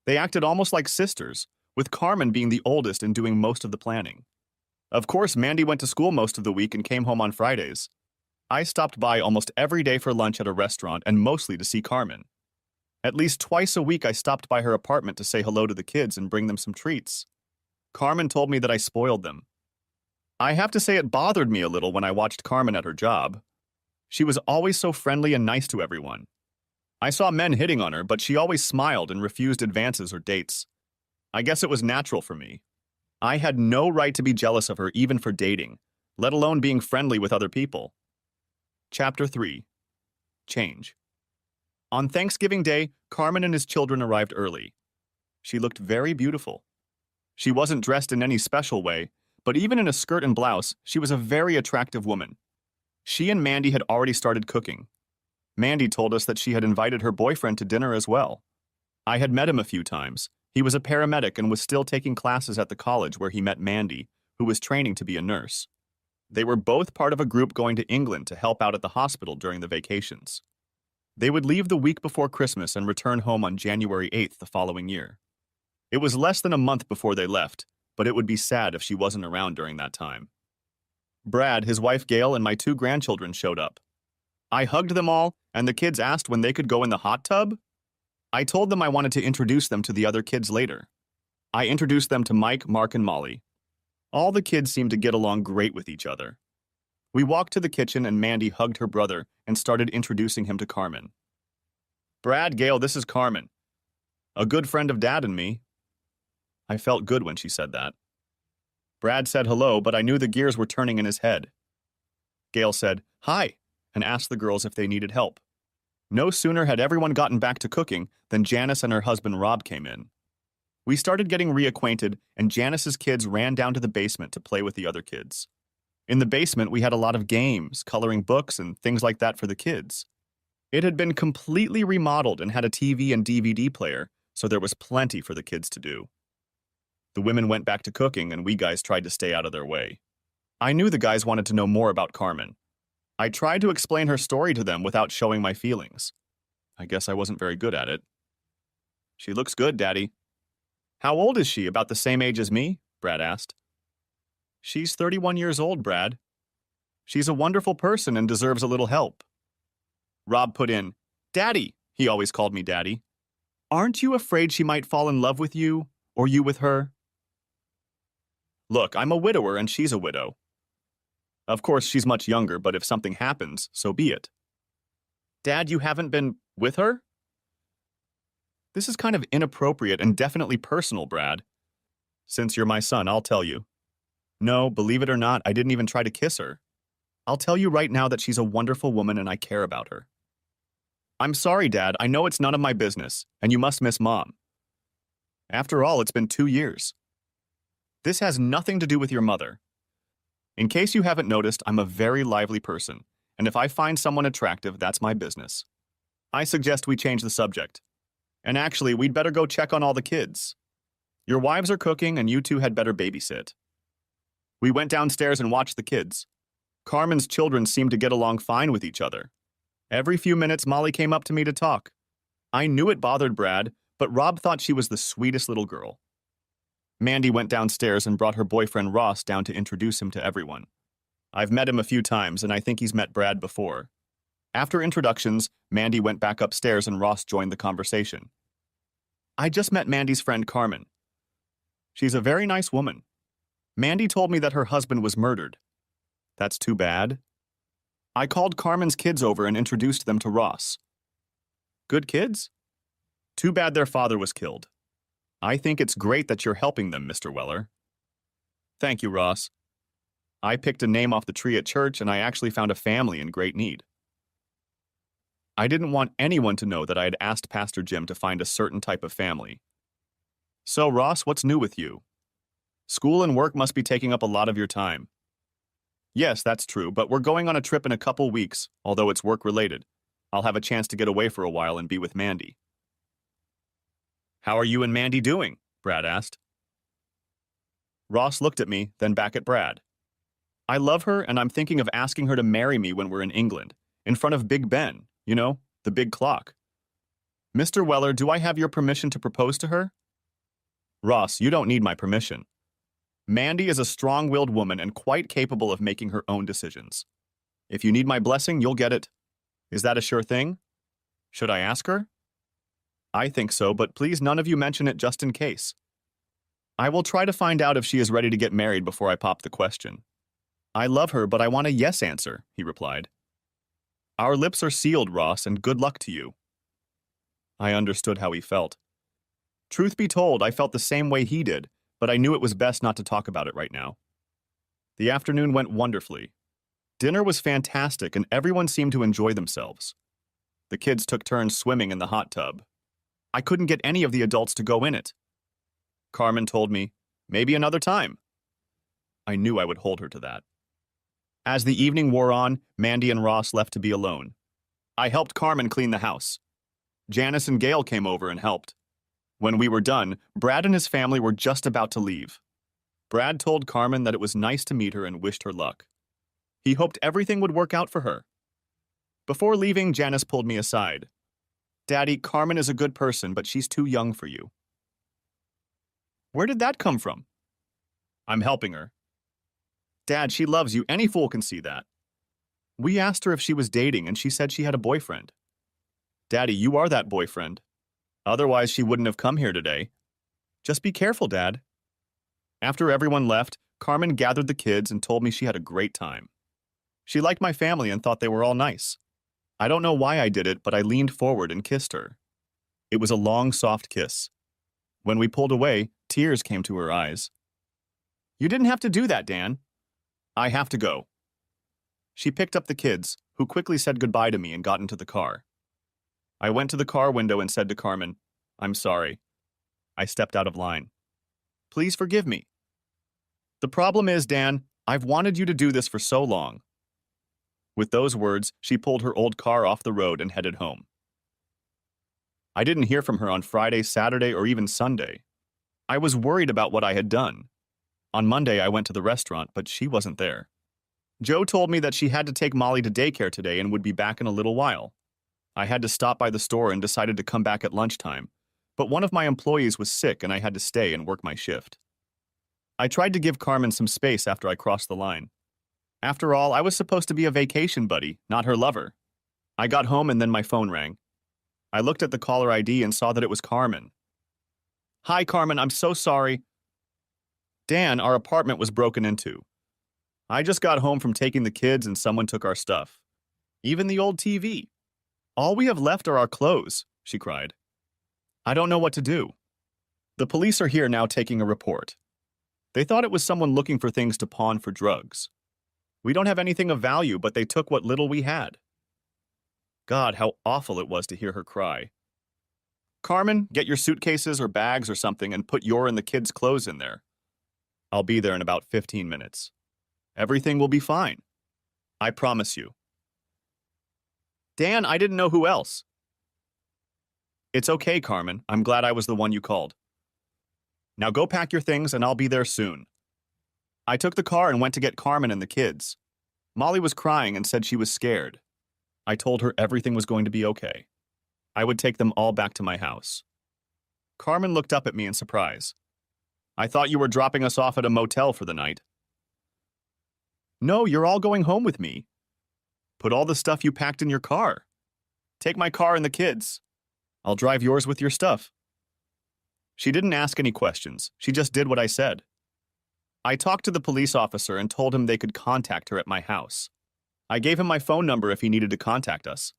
They acted almost like sisters, with Carmen being the oldest and doing most of the planning. Of course, Mandy went to school most of the week and came home on Fridays. I stopped by almost every day for lunch at a restaurant and mostly to see Carmen. At least twice a week I stopped by her apartment to say hello to the kids and bring them some treats. Carmen told me that I spoiled them. I have to say it bothered me a little when I watched Carmen at her job. She was always so friendly and nice to everyone. I saw men hitting on her, but she always smiled and refused advances or dates. I guess it was natural for me. I had no right to be jealous of her even for dating, let alone being friendly with other people. Chapter 3. Change. On Thanksgiving Day, Carmen and his children arrived early. She looked very beautiful. She wasn't dressed in any special way, but even in a skirt and blouse, she was a very attractive woman. She and Mandy had already started cooking. Mandy told us that she had invited her boyfriend to dinner as well. I had met him a few times. He was a paramedic and was still taking classes at the college where he met Mandy, who was training to be a nurse. They were both part of a group going to England to help out at the hospital during the vacations. They would leave the week before Christmas and return home on January 8th the following year. It was less than a month before they left, but it would be sad if she wasn't around during that time. Brad, his wife Gail, and my 2 grandchildren showed up. I hugged them all, and the kids asked when they could go in the hot tub. I told them I wanted to introduce them to the other kids later. I introduced them to Mike, Mark, and Molly. All the kids seemed to get along great with each other. We walked to the kitchen and Mandy hugged her brother and started introducing him to Carmen. Brad, Gail, this is Carmen. A good friend of Dad and me. I felt good when she said that. Brad said hello, but I knew the gears were turning in his head. Gail said, hi, and asked the girls if they needed help. No sooner had everyone gotten back to cooking than Janice and her husband Rob came in. We started getting reacquainted, and Janice's kids ran down to the basement to play with the other kids. In the basement, we had a lot of games, coloring books, and things like that for the kids. It had been completely remodeled and had a TV and DVD player, so there was plenty for the kids to do. The women went back to cooking, and we guys tried to stay out of their way. I knew the guys wanted to know more about Carmen. I tried to explain her story to them without showing my feelings. I guess I wasn't very good at it. She looks good, Daddy. How old is she? About the same age as me? Brad asked. She's 31 years old, Brad. She's a wonderful person and deserves a little help. Rob put in, Daddy, he always called me Daddy. Aren't you afraid she might fall in love with you, or you with her? Look, I'm a widower and she's a widow. Of course, she's much younger, but if something happens, so be it. Dad, you haven't been with her? This is kind of inappropriate and definitely personal, Brad. Since you're my son, I'll tell you. No, believe it or not, I didn't even try to kiss her. I'll tell you right now that she's a wonderful woman and I care about her. I'm sorry, Dad. I know it's none of my business, and you must miss Mom. After all, it's been 2 years. This has nothing to do with your mother. In case you haven't noticed, I'm a very lively person, and if I find someone attractive, that's my business. I suggest we change the subject. And actually, we'd better go check on all the kids. Your wives are cooking, and you two had better babysit. We went downstairs and watched the kids. Carmen's children seemed to get along fine with each other. Every few minutes, Molly came up to me to talk. I knew it bothered Brad, but Rob thought she was the sweetest little girl. Mandy went downstairs and brought her boyfriend Ross down to introduce him to everyone. I've met him a few times, and I think he's met Brad before. After introductions, Mandy went back upstairs and Ross joined the conversation. I just met Mandy's friend Carmen. She's a very nice woman. Mandy told me that her husband was murdered. That's too bad. I called Carmen's kids over and introduced them to Ross. Good kids? Too bad their father was killed. I think it's great that you're helping them, Mr. Weller. Thank you, Ross. I picked a name off the tree at church and I actually found a family in great need. I didn't want anyone to know that I had asked Pastor Jim to find a certain type of family. So, Ross, what's new with you? School and work must be taking up a lot of your time. Yes, that's true, but we're going on a trip in a couple weeks, although it's work-related. I'll have a chance to get away for a while and be with Mandy. How are you and Mandy doing? Brad asked. Ross looked at me, then back at Brad. I love her, and I'm thinking of asking her to marry me when we're in England, in front of Big Ben, you know, the big clock. Mr. Weller, do I have your permission to propose to her? Ross, you don't need my permission. Mandy is a strong-willed woman and quite capable of making her own decisions. If you need my blessing, you'll get it. Is that a sure thing? Should I ask her? I think so, but please none of you mention it just in case. I will try to find out if she is ready to get married before I pop the question. I love her, but I want a yes answer, he replied. Our lips are sealed, Ross, and good luck to you. I understood how he felt. Truth be told, I felt the same way he did, but I knew it was best not to talk about it right now. The afternoon went wonderfully. Dinner was fantastic and everyone seemed to enjoy themselves. The kids took turns swimming in the hot tub. I couldn't get any of the adults to go in it. Carmen told me, maybe another time. I knew I would hold her to that. As the evening wore on, Mandy and Ross left to be alone. I helped Carmen clean the house. Janice and Gail came over and helped. When we were done, Brad and his family were just about to leave. Brad told Carmen that it was nice to meet her and wished her luck. He hoped everything would work out for her. Before leaving, Janice pulled me aside. Daddy, Carmen is a good person, but she's too young for you. Where did that come from? I'm helping her. Dad, she loves you. Any fool can see that. We asked her if she was dating, and she said she had a boyfriend. Daddy, you are that boyfriend. Otherwise, she wouldn't have come here today. Just be careful, Dad. After everyone left, Carmen gathered the kids and told me she had a great time. She liked my family and thought they were all nice. I don't know why I did it, but I leaned forward and kissed her. It was a long, soft kiss. When we pulled away, tears came to her eyes. You didn't have to do that, Dan. I have to go. She picked up the kids, who quickly said goodbye to me and got into the car. I went to the car window and said to Carmen, I'm sorry. I stepped out of line. Please forgive me. The problem is, Dan, I've wanted you to do this for so long. With those words, she pulled her old car off the road and headed home. I didn't hear from her on Friday, Saturday, or even Sunday. I was worried about what I had done. On Monday, I went to the restaurant, but she wasn't there. Joe told me that she had to take Molly to daycare today and would be back in a little while. I had to stop by the store and decided to come back at lunchtime, but one of my employees was sick and I had to stay and work my shift. I tried to give Carmen some space after I crossed the line. After all, I was supposed to be a vacation buddy, not her lover. I got home and then my phone rang. I looked at the caller ID and saw that it was Carmen. Hi, Carmen, I'm so sorry. Dan, our apartment was broken into. I just got home from taking the kids and someone took our stuff. Even the old TV. All we have left are our clothes, she cried. I don't know what to do. The police are here now taking a report. They thought it was someone looking for things to pawn for drugs. We don't have anything of value, but they took what little we had. God, how awful it was to hear her cry. Carmen, get your suitcases or bags or something and put your and the kids' clothes in there. I'll be there in about 15 minutes. Everything will be fine. I promise you. Dan, I didn't know who else. It's okay, Carmen. I'm glad I was the one you called. Now go pack your things and I'll be there soon. I took the car and went to get Carmen and the kids. Molly was crying and said she was scared. I told her everything was going to be okay. I would take them all back to my house. Carmen looked up at me in surprise. I thought you were dropping us off at a motel for the night. No, you're all going home with me. Put all the stuff you packed in your car. Take my car and the kids. I'll drive yours with your stuff. She didn't ask any questions. She just did what I said. I talked to the police officer and told him they could contact her at my house. I gave him my phone number if he needed to contact us.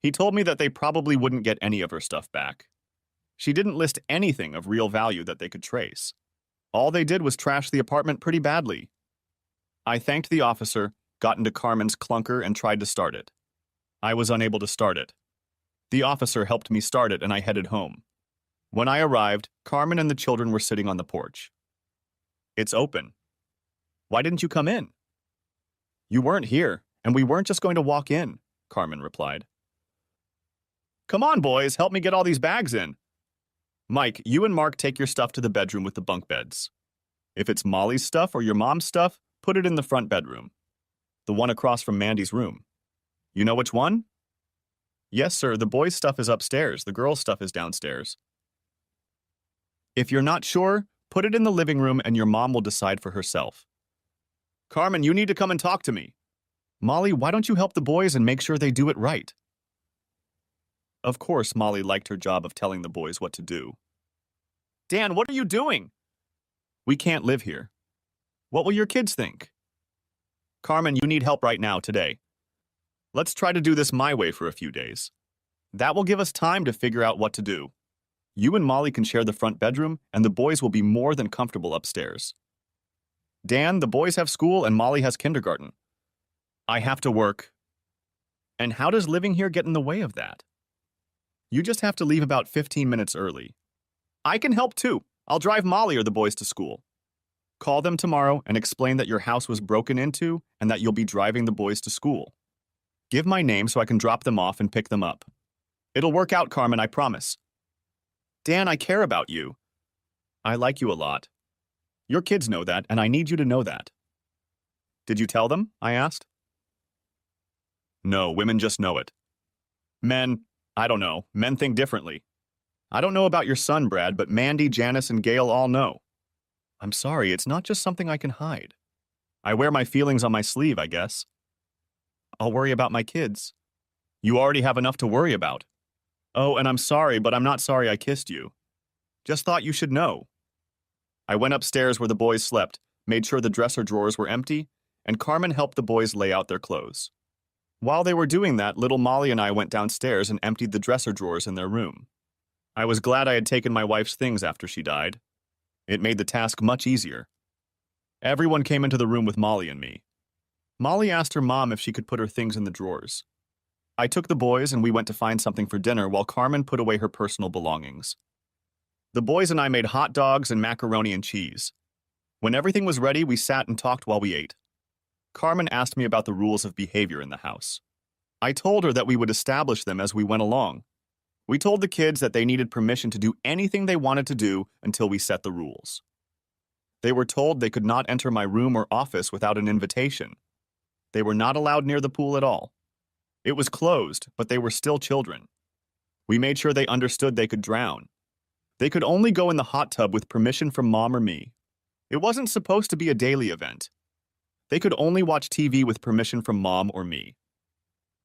He told me that they probably wouldn't get any of her stuff back. She didn't list anything of real value that they could trace. All they did was trash the apartment pretty badly. I thanked the officer, got into Carmen's clunker, and tried to start it. I was unable to start it. The officer helped me start it, and I headed home. When I arrived, Carmen and the children were sitting on the porch. It's open. Why didn't you come in? You weren't here, and we weren't just going to walk in, Carmen replied. Come on, boys, help me get all these bags in. Mike, you and Mark take your stuff to the bedroom with the bunk beds. If it's Molly's stuff or your mom's stuff, put it in the front bedroom. The one across from Mandy's room. You know which one? Yes, sir, the boys' stuff is upstairs, the girls' stuff is downstairs. If you're not sure, put it in the living room and your mom will decide for herself. Carmen, you need to come and talk to me. Molly, why don't you help the boys and make sure they do it right? Of course, Molly liked her job of telling the boys what to do. Dan, what are you doing? We can't live here. What will your kids think? Carmen, you need help right now, today. Let's try to do this my way for a few days. That will give us time to figure out what to do. You and Molly can share the front bedroom, and the boys will be more than comfortable upstairs. Dan, the boys have school and Molly has kindergarten. I have to work. And how does living here get in the way of that? You just have to leave about 15 minutes early. I can help too. I'll drive Molly or the boys to school. Call them tomorrow and explain that your house was broken into and that you'll be driving the boys to school. Give my name so I can drop them off and pick them up. It'll work out, Carmen, I promise. Dan, I care about you. I like you a lot. Your kids know that, and I need you to know that. Did you tell them? I asked. No, women just know it. Men, I don't know. Men think differently. I don't know about your son, Brad, but Mandy, Janice, and Gail all know. I'm sorry, it's not just something I can hide. I wear my feelings on my sleeve, I guess. I'll worry about my kids. You already have enough to worry about. Oh, and I'm sorry, but I'm not sorry I kissed you. Just thought you should know. I went upstairs where the boys slept, made sure the dresser drawers were empty, and Carmen helped the boys lay out their clothes. While they were doing that, little Molly and I went downstairs and emptied the dresser drawers in their room. I was glad I had taken my wife's things after she died. It made the task much easier. Everyone came into the room with Molly and me. Molly asked her mom if she could put her things in the drawers. I took the boys and we went to find something for dinner while Carmen put away her personal belongings. The boys and I made hot dogs and macaroni and cheese. When everything was ready, we sat and talked while we ate. Carmen asked me about the rules of behavior in the house. I told her that we would establish them as we went along. We told the kids that they needed permission to do anything they wanted to do until we set the rules. They were told they could not enter my room or office without an invitation. They were not allowed near the pool at all. It was closed, but they were still children. We made sure they understood they could drown. They could only go in the hot tub with permission from Mom or me. It wasn't supposed to be a daily event. They could only watch TV with permission from Mom or me.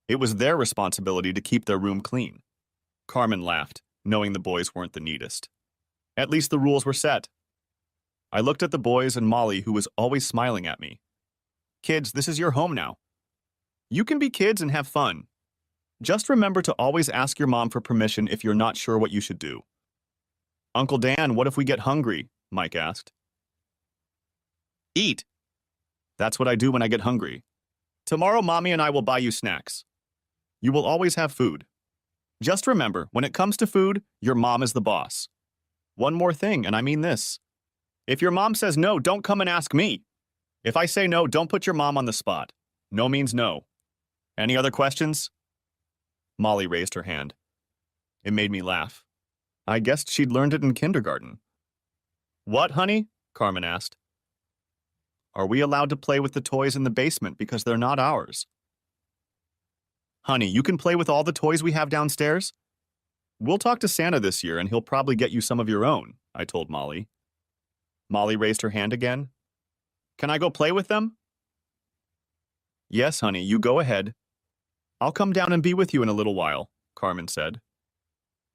It was their responsibility to keep their room clean. Carmen laughed, knowing the boys weren't the neatest. At least the rules were set. I looked at the boys and Molly, who was always smiling at me. Kids, this is your home now. You can be kids and have fun. Just remember to always ask your mom for permission if you're not sure what you should do. Uncle Dan, what if we get hungry? Mike asked. Eat. That's what I do when I get hungry. Tomorrow, Mommy and I will buy you snacks. You will always have food. Just remember, when it comes to food, your mom is the boss. One more thing, and I mean this. If your mom says no, don't come and ask me. If I say no, don't put your mom on the spot. No means no. Any other questions? Molly raised her hand. It made me laugh. I guessed she'd learned it in kindergarten. What, honey? Carmen asked. Are we allowed to play with the toys in the basement because they're not ours? Honey, you can play with all the toys we have downstairs? We'll talk to Santa this year and he'll probably get you some of your own, I told Molly. Molly raised her hand again. Can I go play with them? Yes, honey, you go ahead. I'll come down and be with you in a little while, Carmen said.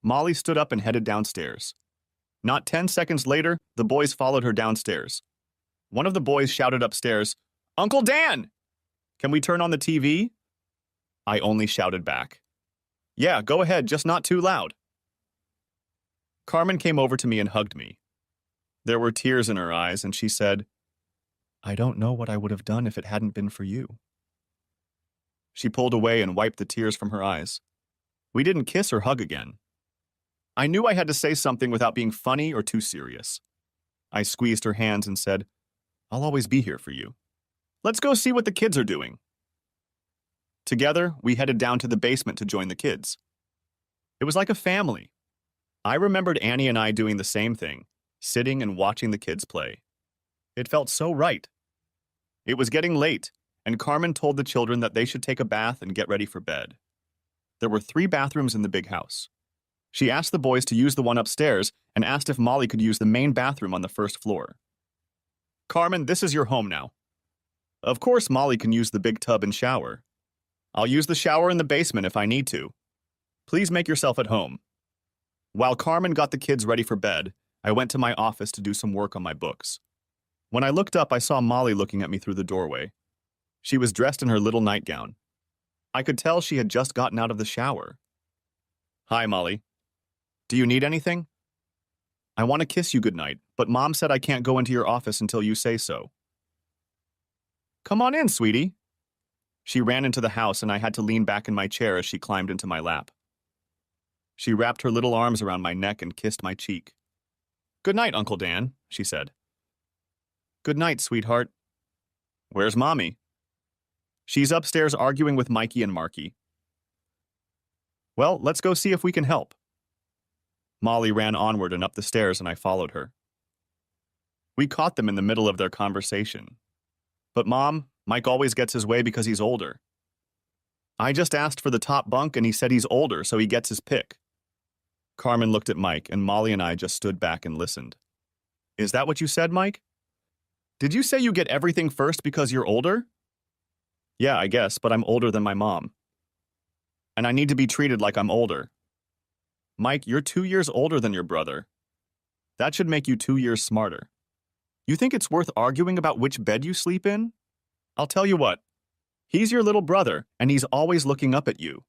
Molly stood up and headed downstairs. Not 10 seconds later, the boys followed her downstairs. One of the boys shouted upstairs, Uncle Dan! Can we turn on the TV? I only shouted back. Yeah, go ahead, just not too loud. Carmen came over to me and hugged me. There were tears in her eyes, and she said, I don't know what I would have done if it hadn't been for you. She pulled away and wiped the tears from her eyes. We didn't kiss or hug again. I knew I had to say something without being funny or too serious. I squeezed her hands and said, I'll always be here for you. Let's go see what the kids are doing. Together, we headed down to the basement to join the kids. It was like a family. I remembered Annie and I doing the same thing, sitting and watching the kids play. It felt so right. It was getting late, and Carmen told the children that they should take a bath and get ready for bed. There were 3 bathrooms in the big house. She asked the boys to use the one upstairs and asked if Molly could use the main bathroom on the first floor. Carmen, this is your home now. Of course, Molly can use the big tub and shower. I'll use the shower in the basement if I need to. Please make yourself at home. While Carmen got the kids ready for bed, I went to my office to do some work on my books. When I looked up, I saw Molly looking at me through the doorway. She was dressed in her little nightgown. I could tell she had just gotten out of the shower. Hi, Molly. Do you need anything? I want to kiss you goodnight, but Mom said I can't go into your office until you say so. Come on in, sweetie. She ran into the house and I had to lean back in my chair as she climbed into my lap. She wrapped her little arms around my neck and kissed my cheek. Good night, Uncle Dan, she said. Good night, sweetheart. Where's Mommy? She's upstairs arguing with Mikey and Marky. Well, let's go see if we can help. Molly ran onward and up the stairs and I followed her. We caught them in the middle of their conversation. But Mom, Mike always gets his way because he's older. I just asked for the top bunk and he said he's older, so he gets his pick. Carmen looked at Mike and Molly and I just stood back and listened. Is that what you said, Mike? Did you say you get everything first because you're older? Yeah, I guess, but I'm older than my mom. And I need to be treated like I'm older. Mike, you're 2 years older than your brother. That should make you 2 years smarter. You think it's worth arguing about which bed you sleep in? I'll tell you what. He's your little brother, and he's always looking up at you.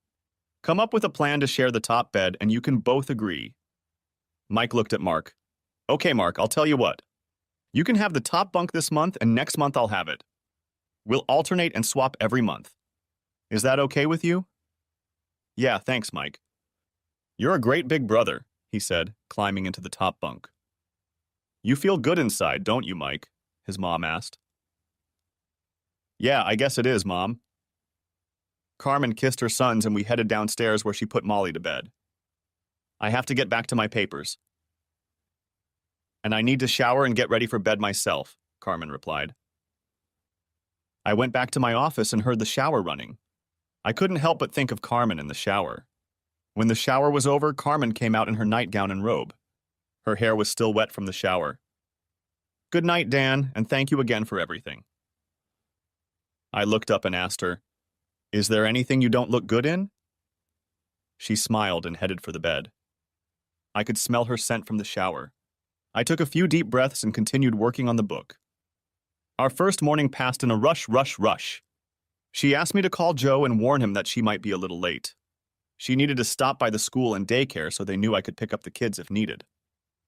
Come up with a plan to share the top bed, and you can both agree. Mike looked at Mark. Okay, Mark, I'll tell you what. You can have the top bunk this month, and next month I'll have it. We'll alternate and swap every month. Is that okay with you? Yeah, thanks, Mike. You're a great big brother, he said, climbing into the top bunk. You feel good inside, don't you, Mike? His mom asked. Yeah, I guess it is, Mom. Carmen kissed her sons and we headed downstairs where she put Molly to bed. I have to get back to my papers. And I need to shower and get ready for bed myself, Carmen replied. I went back to my office and heard the shower running. I couldn't help but think of Carmen in the shower. When the shower was over, Carmen came out in her nightgown and robe. Her hair was still wet from the shower. Good night, Dan, and thank you again for everything. I looked up and asked her, Is there anything you don't look good in? She smiled and headed for the bed. I could smell her scent from the shower. I took a few deep breaths and continued working on the book. Our first morning passed in a rush. She asked me to call Joe and warn him that she might be a little late. She needed to stop by the school and daycare so they knew I could pick up the kids if needed.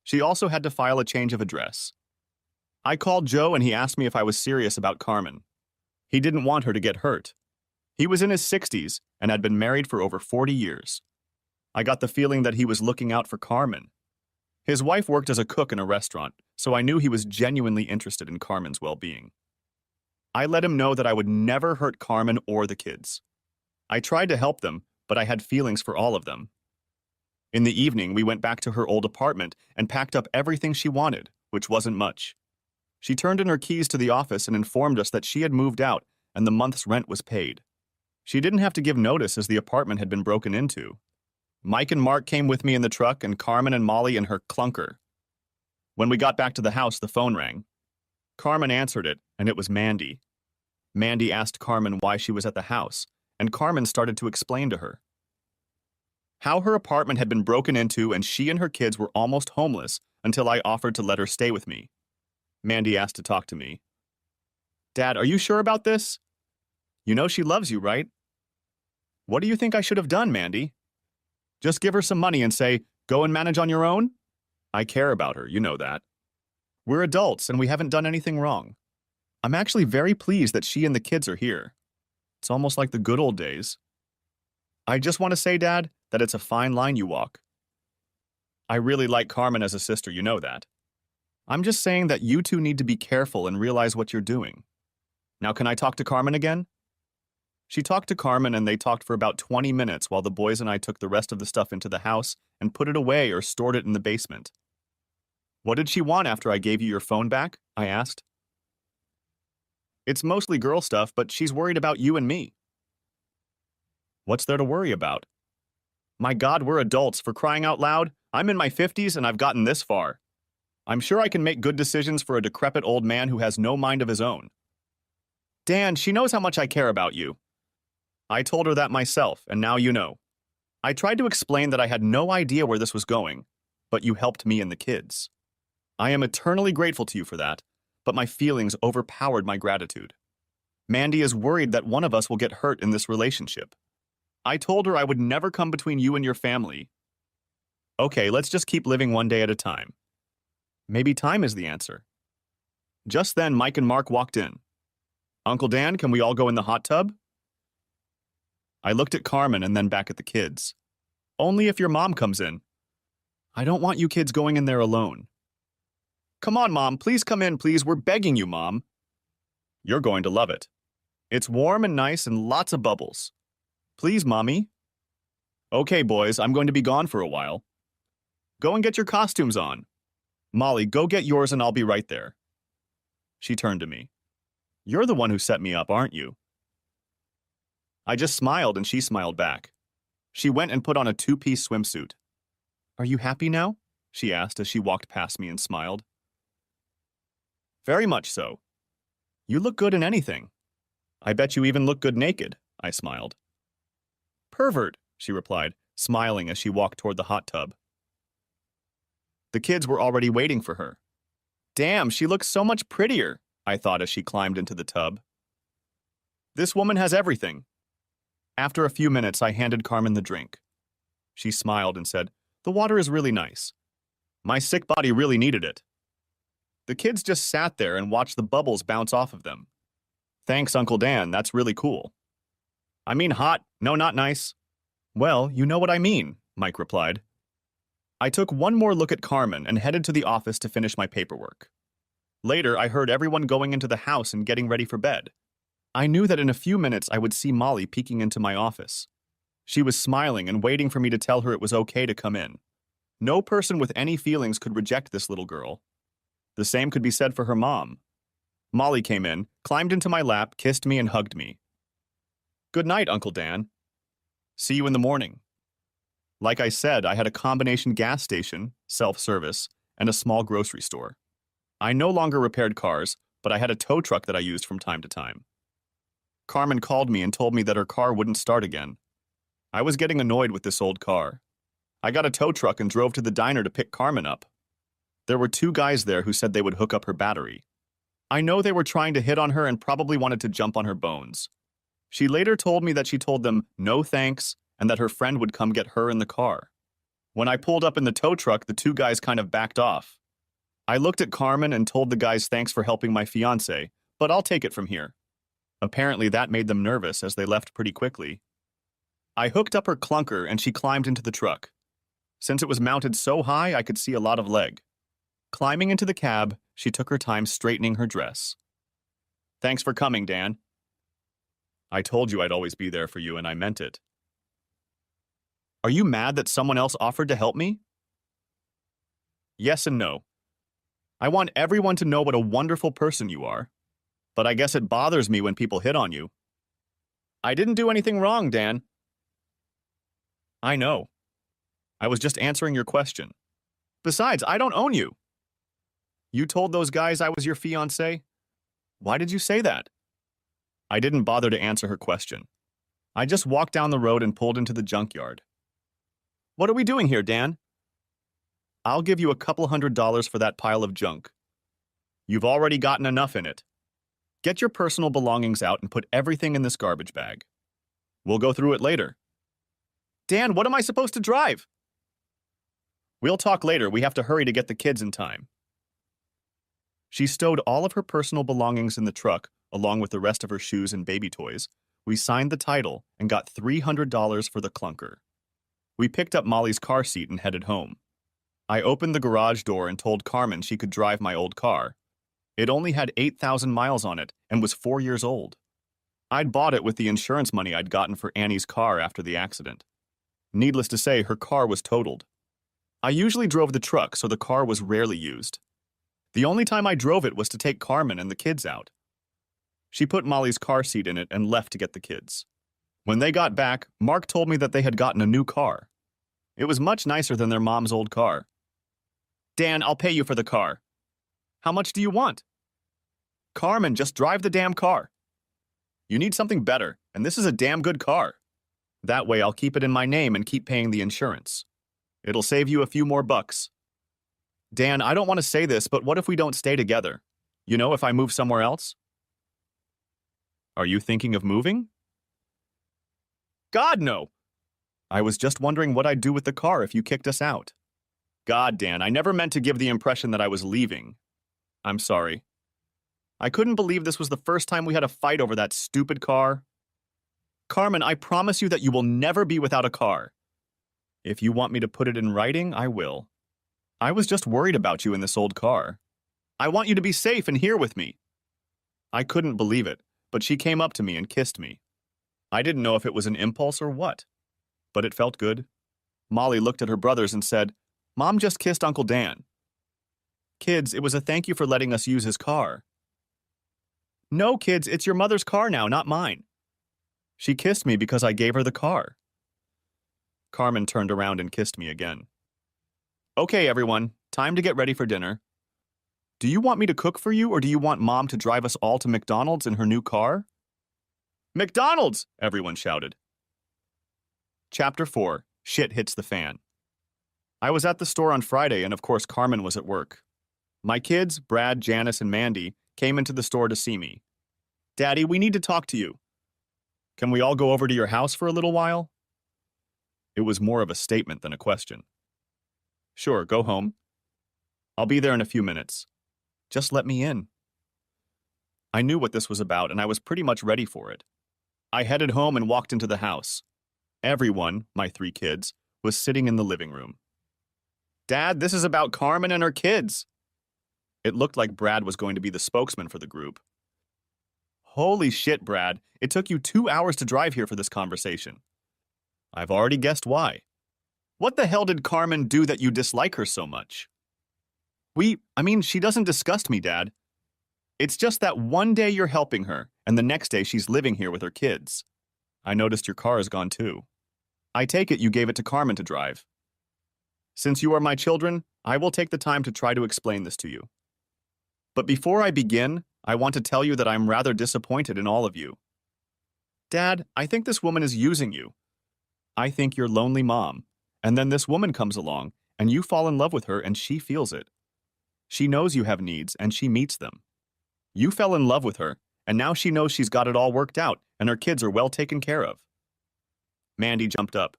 She also had to file a change of address. I called Joe and he asked me if I was serious about Carmen. He didn't want her to get hurt. He was in his 60s and had been married for over 40 years. I got the feeling that he was looking out for Carmen. His wife worked as a cook in a restaurant, so I knew he was genuinely interested in Carmen's well-being. I let him know that I would never hurt Carmen or the kids. I tried to help them, but I had feelings for all of them. In the evening, we went back to her old apartment and packed up everything she wanted, which wasn't much. She turned in her keys to the office and informed us that she had moved out and the month's rent was paid. She didn't have to give notice as the apartment had been broken into. Mike and Mark came with me in the truck and Carmen and Molly in her clunker. When we got back to the house, the phone rang. Carmen answered it, and it was Mandy. Mandy asked Carmen why she was at the house, and Carmen started to explain to her how her apartment had been broken into and she and her kids were almost homeless until I offered to let her stay with me. Mandy asked to talk to me. Dad, are you sure about this? You know she loves you, right? What do you think I should have done, Mandy? Just give her some money and say, go and manage on your own? I care about her, you know that. We're adults and we haven't done anything wrong. I'm actually very pleased that she and the kids are here. It's almost like the good old days. I just want to say, Dad, that it's a fine line you walk. I really like Carmen as a sister, you know that. I'm just saying that you two need to be careful and realize what you're doing. Now, can I talk to Carmen again? She talked to Carmen and they talked for about 20 minutes while the boys and I took the rest of the stuff into the house and put it away or stored it in the basement. What did she want after I gave you your phone back? I asked. It's mostly girl stuff, but she's worried about you and me. What's there to worry about? My God, we're adults, for crying out loud. I'm in my 50s and I've gotten this far. I'm sure I can make good decisions for a decrepit old man who has no mind of his own. Dan, she knows how much I care about you. I told her that myself, and now you know. I tried to explain that I had no idea where this was going, but you helped me and the kids. I am eternally grateful to you for that, but my feelings overpowered my gratitude. Mandy is worried that one of us will get hurt in this relationship. I told her I would never come between you and your family. Okay, let's just keep living one day at a time. Maybe time is the answer. Just then, Mike and Mark walked in. Uncle Dan, can we all go in the hot tub? I looked at Carmen and then back at the kids. Only if your mom comes in. I don't want you kids going in there alone. Come on, Mom, please come in, please. We're begging you, Mom. You're going to love it. It's warm and nice and lots of bubbles. Please, Mommy. Okay, boys, I'm going to be gone for a while. Go and get your costumes on. Molly, go get yours and I'll be right there. She turned to me. You're the one who set me up, aren't you? I just smiled and she smiled back. She went and put on a two-piece swimsuit. Are you happy now? She asked as she walked past me and smiled. Very much so. You look good in anything. I bet you even look good naked, I smiled. Pervert, she replied, smiling as she walked toward the hot tub. The kids were already waiting for her. Damn, she looks so much prettier, I thought as she climbed into the tub. This woman has everything. After a few minutes, I handed Carmen the drink. She smiled and said, the water is really nice. My sick body really needed it. The kids just sat there and watched the bubbles bounce off of them. Thanks, Uncle Dan, that's really cool. I mean hot, no, not nice. Well, you know what I mean, Mike replied. I took one more look at Carmen and headed to the office to finish my paperwork. Later, I heard everyone going into the house and getting ready for bed. I knew that in a few minutes I would see Molly peeking into my office. She was smiling and waiting for me to tell her it was okay to come in. No person with any feelings could reject this little girl. The same could be said for her mom. Molly came in, climbed into my lap, kissed me, and hugged me. Good night, Uncle Dan. See you in the morning. Like I said, I had a combination gas station, self-service, and a small grocery store. I no longer repaired cars, but I had a tow truck that I used from time to time. Carmen called me and told me that her car wouldn't start again. I was getting annoyed with this old car. I got a tow truck and drove to the diner to pick Carmen up. There were two guys there who said they would hook up her battery. I know they were trying to hit on her and probably wanted to jump on her bones. She later told me that she told them no thanks and that her friend would come get her in the car. When I pulled up in the tow truck, the two guys kind of backed off. I looked at Carmen and told the guys thanks for helping my fiancé, but I'll take it from here. Apparently that made them nervous as they left pretty quickly. I hooked up her clunker and she climbed into the truck. Since it was mounted so high, I could see a lot of leg. Climbing into the cab, she took her time straightening her dress. Thanks for coming, Dan. I told you I'd always be there for you, and I meant it. Are you mad that someone else offered to help me? Yes and no. I want everyone to know what a wonderful person you are, but I guess it bothers me when people hit on you. I didn't do anything wrong, Dan. I know. I was just answering your question. Besides, I don't own you. You told those guys I was your fiancé? Why did you say that? I didn't bother to answer her question. I just walked down the road and pulled into the junkyard. What are we doing here, Dan? I'll give you a couple $100 for that pile of junk. You've already gotten enough in it. Get your personal belongings out and put everything in this garbage bag. We'll go through it later. Dan, what am I supposed to drive? We'll talk later. We have to hurry to get the kids in time. She stowed all of her personal belongings in the truck, along with the rest of her shoes and baby toys. We signed the title and got $300 for the clunker. We picked up Molly's car seat and headed home. I opened the garage door and told Carmen she could drive my old car. It only had 8,000 miles on it and was 4 years old. I'd bought it with the insurance money I'd gotten for Annie's car after the accident. Needless to say, her car was totaled. I usually drove the truck, so the car was rarely used. The only time I drove it was to take Carmen and the kids out. She put Molly's car seat in it and left to get the kids. When they got back, Mark told me that they had gotten a new car. It was much nicer than their mom's old car. Dan, I'll pay you for the car. How much do you want? Carmen, just drive the damn car. You need something better, and this is a damn good car. That way I'll keep it in my name and keep paying the insurance. It'll save you a few more bucks. Dan, I don't want to say this, but what if we don't stay together? You know, if I move somewhere else? Are you thinking of moving? God, no. I was just wondering what I'd do with the car if you kicked us out. God, Dan, I never meant to give the impression that I was leaving. I'm sorry. I couldn't believe this was the first time we had a fight over that stupid car. Carmen, I promise you that you will never be without a car. If you want me to put it in writing, I will. I was just worried about you in this old car. I want you to be safe and here with me. I couldn't believe it, but she came up to me and kissed me. I didn't know if it was an impulse or what, but it felt good. Molly looked at her brothers and said, Mom just kissed Uncle Dan. Kids, it was a thank you for letting us use his car. No, kids, it's your mother's car now, not mine. She kissed me because I gave her the car. Carmen turned around and kissed me again. Okay, everyone, time to get ready for dinner. Do you want me to cook for you, or do you want Mom to drive us all to McDonald's in her new car? McDonald's! Everyone shouted. Chapter 4. Shit hits the fan. I was at the store on Friday, and of course Carmen was at work. My kids, Brad, Janice, and Mandy, came into the store to see me. Daddy, we need to talk to you. Can we all go over to your house for a little while? It was more of a statement than a question. Sure, go home. I'll be there in a few minutes. Just let me in. I knew what this was about, and I was pretty much ready for it. I headed home and walked into the house. Everyone, my 3 kids, was sitting in the living room. Dad, this is about Carmen and her kids. It looked like Brad was going to be the spokesman for the group. Holy shit, Brad. It took you 2 hours to drive here for this conversation. I've already guessed why. What the hell did Carmen do that you dislike her so much? She doesn't disgust me, Dad. It's just that one day you're helping her, and the next day she's living here with her kids. I noticed your car is gone too. I take it you gave it to Carmen to drive. Since you are my children, I will take the time to try to explain this to you. But before I begin, I want to tell you that I'm rather disappointed in all of you. Dad, I think this woman is using you. I think you're lonely mom, and then this woman comes along, and you fall in love with her and she feels it. She knows you have needs, and she meets them. You fell in love with her, and now she knows she's got it all worked out, and her kids are well taken care of. Mandy jumped up.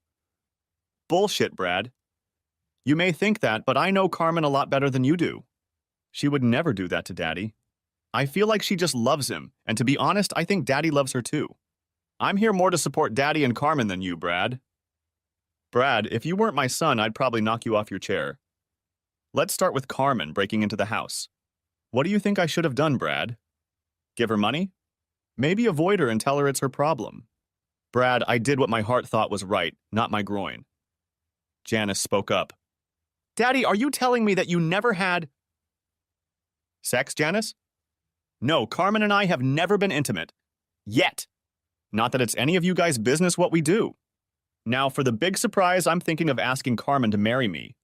Bullshit, Brad. You may think that, but I know Carmen a lot better than you do. She would never do that to Daddy. I feel like she just loves him, and to be honest, I think Daddy loves her too. I'm here more to support Daddy and Carmen than you, Brad. Brad, if you weren't my son, I'd probably knock you off your chair. Let's start with Carmen breaking into the house. What do you think I should have done, Brad? Give her money? Maybe avoid her and tell her it's her problem. Brad, I did what my heart thought was right, not my groin. Janice spoke up. Daddy, are you telling me that you never had sex, Janice? No, Carmen and I have never been intimate. Yet. Not that it's any of you guys' business what we do. Now, for the big surprise, I'm thinking of asking Carmen to marry me.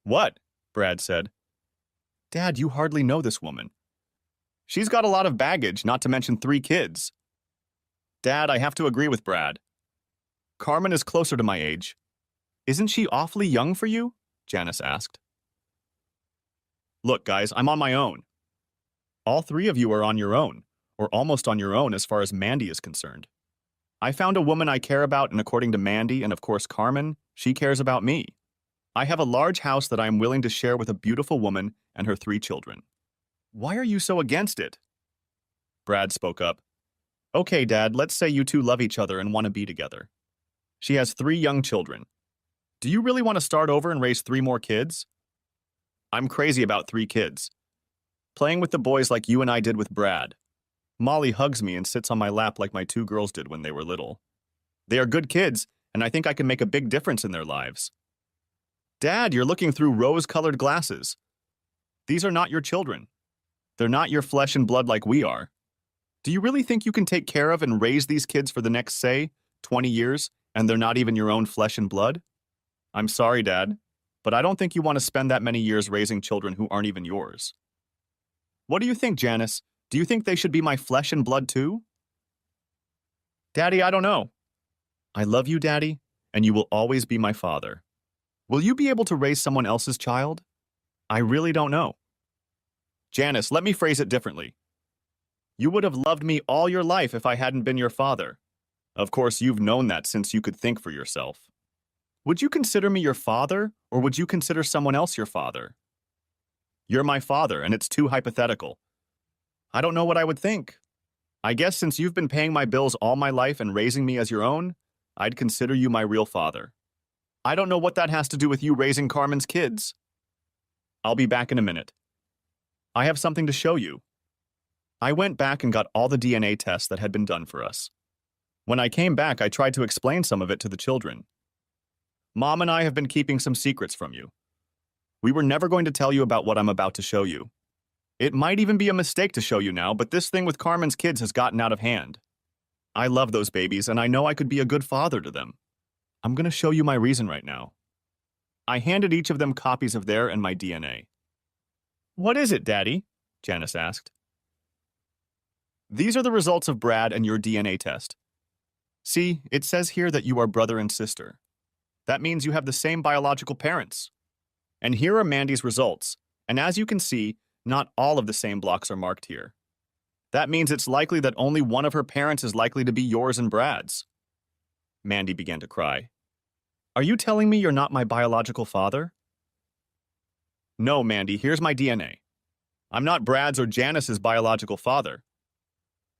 What? Brad said. Dad, you hardly know this woman. She's got a lot of baggage, not to mention 3 kids. Dad, I have to agree with Brad. Carmen is closer to my age. Isn't she awfully young for you? Janice asked. Look, guys, I'm on my own. All 3 of you are on your own, or almost on your own as far as Mandy is concerned. I found a woman I care about, and according to Mandy and of course Carmen, she cares about me. I have a large house that I am willing to share with a beautiful woman and her 3 children. Why are you so against it? Brad spoke up. Okay, Dad, let's say you 2 love each other and want to be together. She has 3 young children. Do you really want to start over and raise 3 more kids? I'm crazy about 3 kids. Playing with the boys like you and I did with Brad. Molly hugs me and sits on my lap like my 2 girls did when they were little. They are good kids, and I think I can make a big difference in their lives. Dad, you're looking through rose-colored glasses. These are not your children. They're not your flesh and blood like we are. Do you really think you can take care of and raise these kids for the next, say, 20 years, and they're not even your own flesh and blood? I'm sorry, Dad, but I don't think you want to spend that many years raising children who aren't even yours. What do you think, Janice? Do you think they should be my flesh and blood too? Daddy, I don't know. I love you, Daddy, and you will always be my father. Will you be able to raise someone else's child? I really don't know. Janice, let me phrase it differently. You would have loved me all your life if I hadn't been your father. Of course, you've known that since you could think for yourself. Would you consider me your father, or would you consider someone else your father? You're my father, and it's too hypothetical. I don't know what I would think. I guess since you've been paying my bills all my life and raising me as your own, I'd consider you my real father. I don't know what that has to do with you raising Carmen's kids. I'll be back in a minute. I have something to show you. I went back and got all the DNA tests that had been done for us. When I came back, I tried to explain some of it to the children. Mom and I have been keeping some secrets from you. We were never going to tell you about what I'm about to show you. It might even be a mistake to show you now, but this thing with Carmen's kids has gotten out of hand. I love those babies, and I know I could be a good father to them. I'm going to show you my reason right now. I handed each of them copies of their and my DNA. What is it, Daddy? Janice asked. These are the results of Brad and your DNA test. See, it says here that you are brother and sister. That means you have the same biological parents. And here are Mandy's results, and as you can see, not all of the same blocks are marked here. That means it's likely that only one of her parents is likely to be yours and Brad's. Mandy began to cry. Are you telling me you're not my biological father? No, Mandy, here's my DNA. I'm not Brad's or Janice's biological father.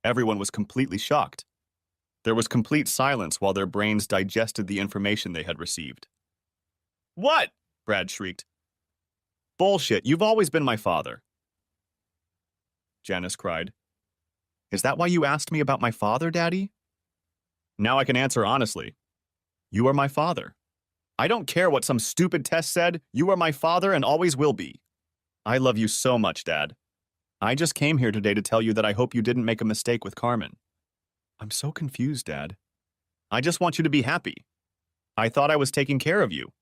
Everyone was completely shocked. There was complete silence while their brains digested the information they had received. What? Brad shrieked. Bullshit, you've always been my father. Janice cried. Is that why you asked me about my father, Daddy? Now I can answer honestly. You are my father. I don't care what some stupid test said, you are my father and always will be. I love you so much, Dad. I just came here today to tell you that I hope you didn't make a mistake with Carmen. I'm so confused, Dad. I just want you to be happy. I thought I was taking care of you.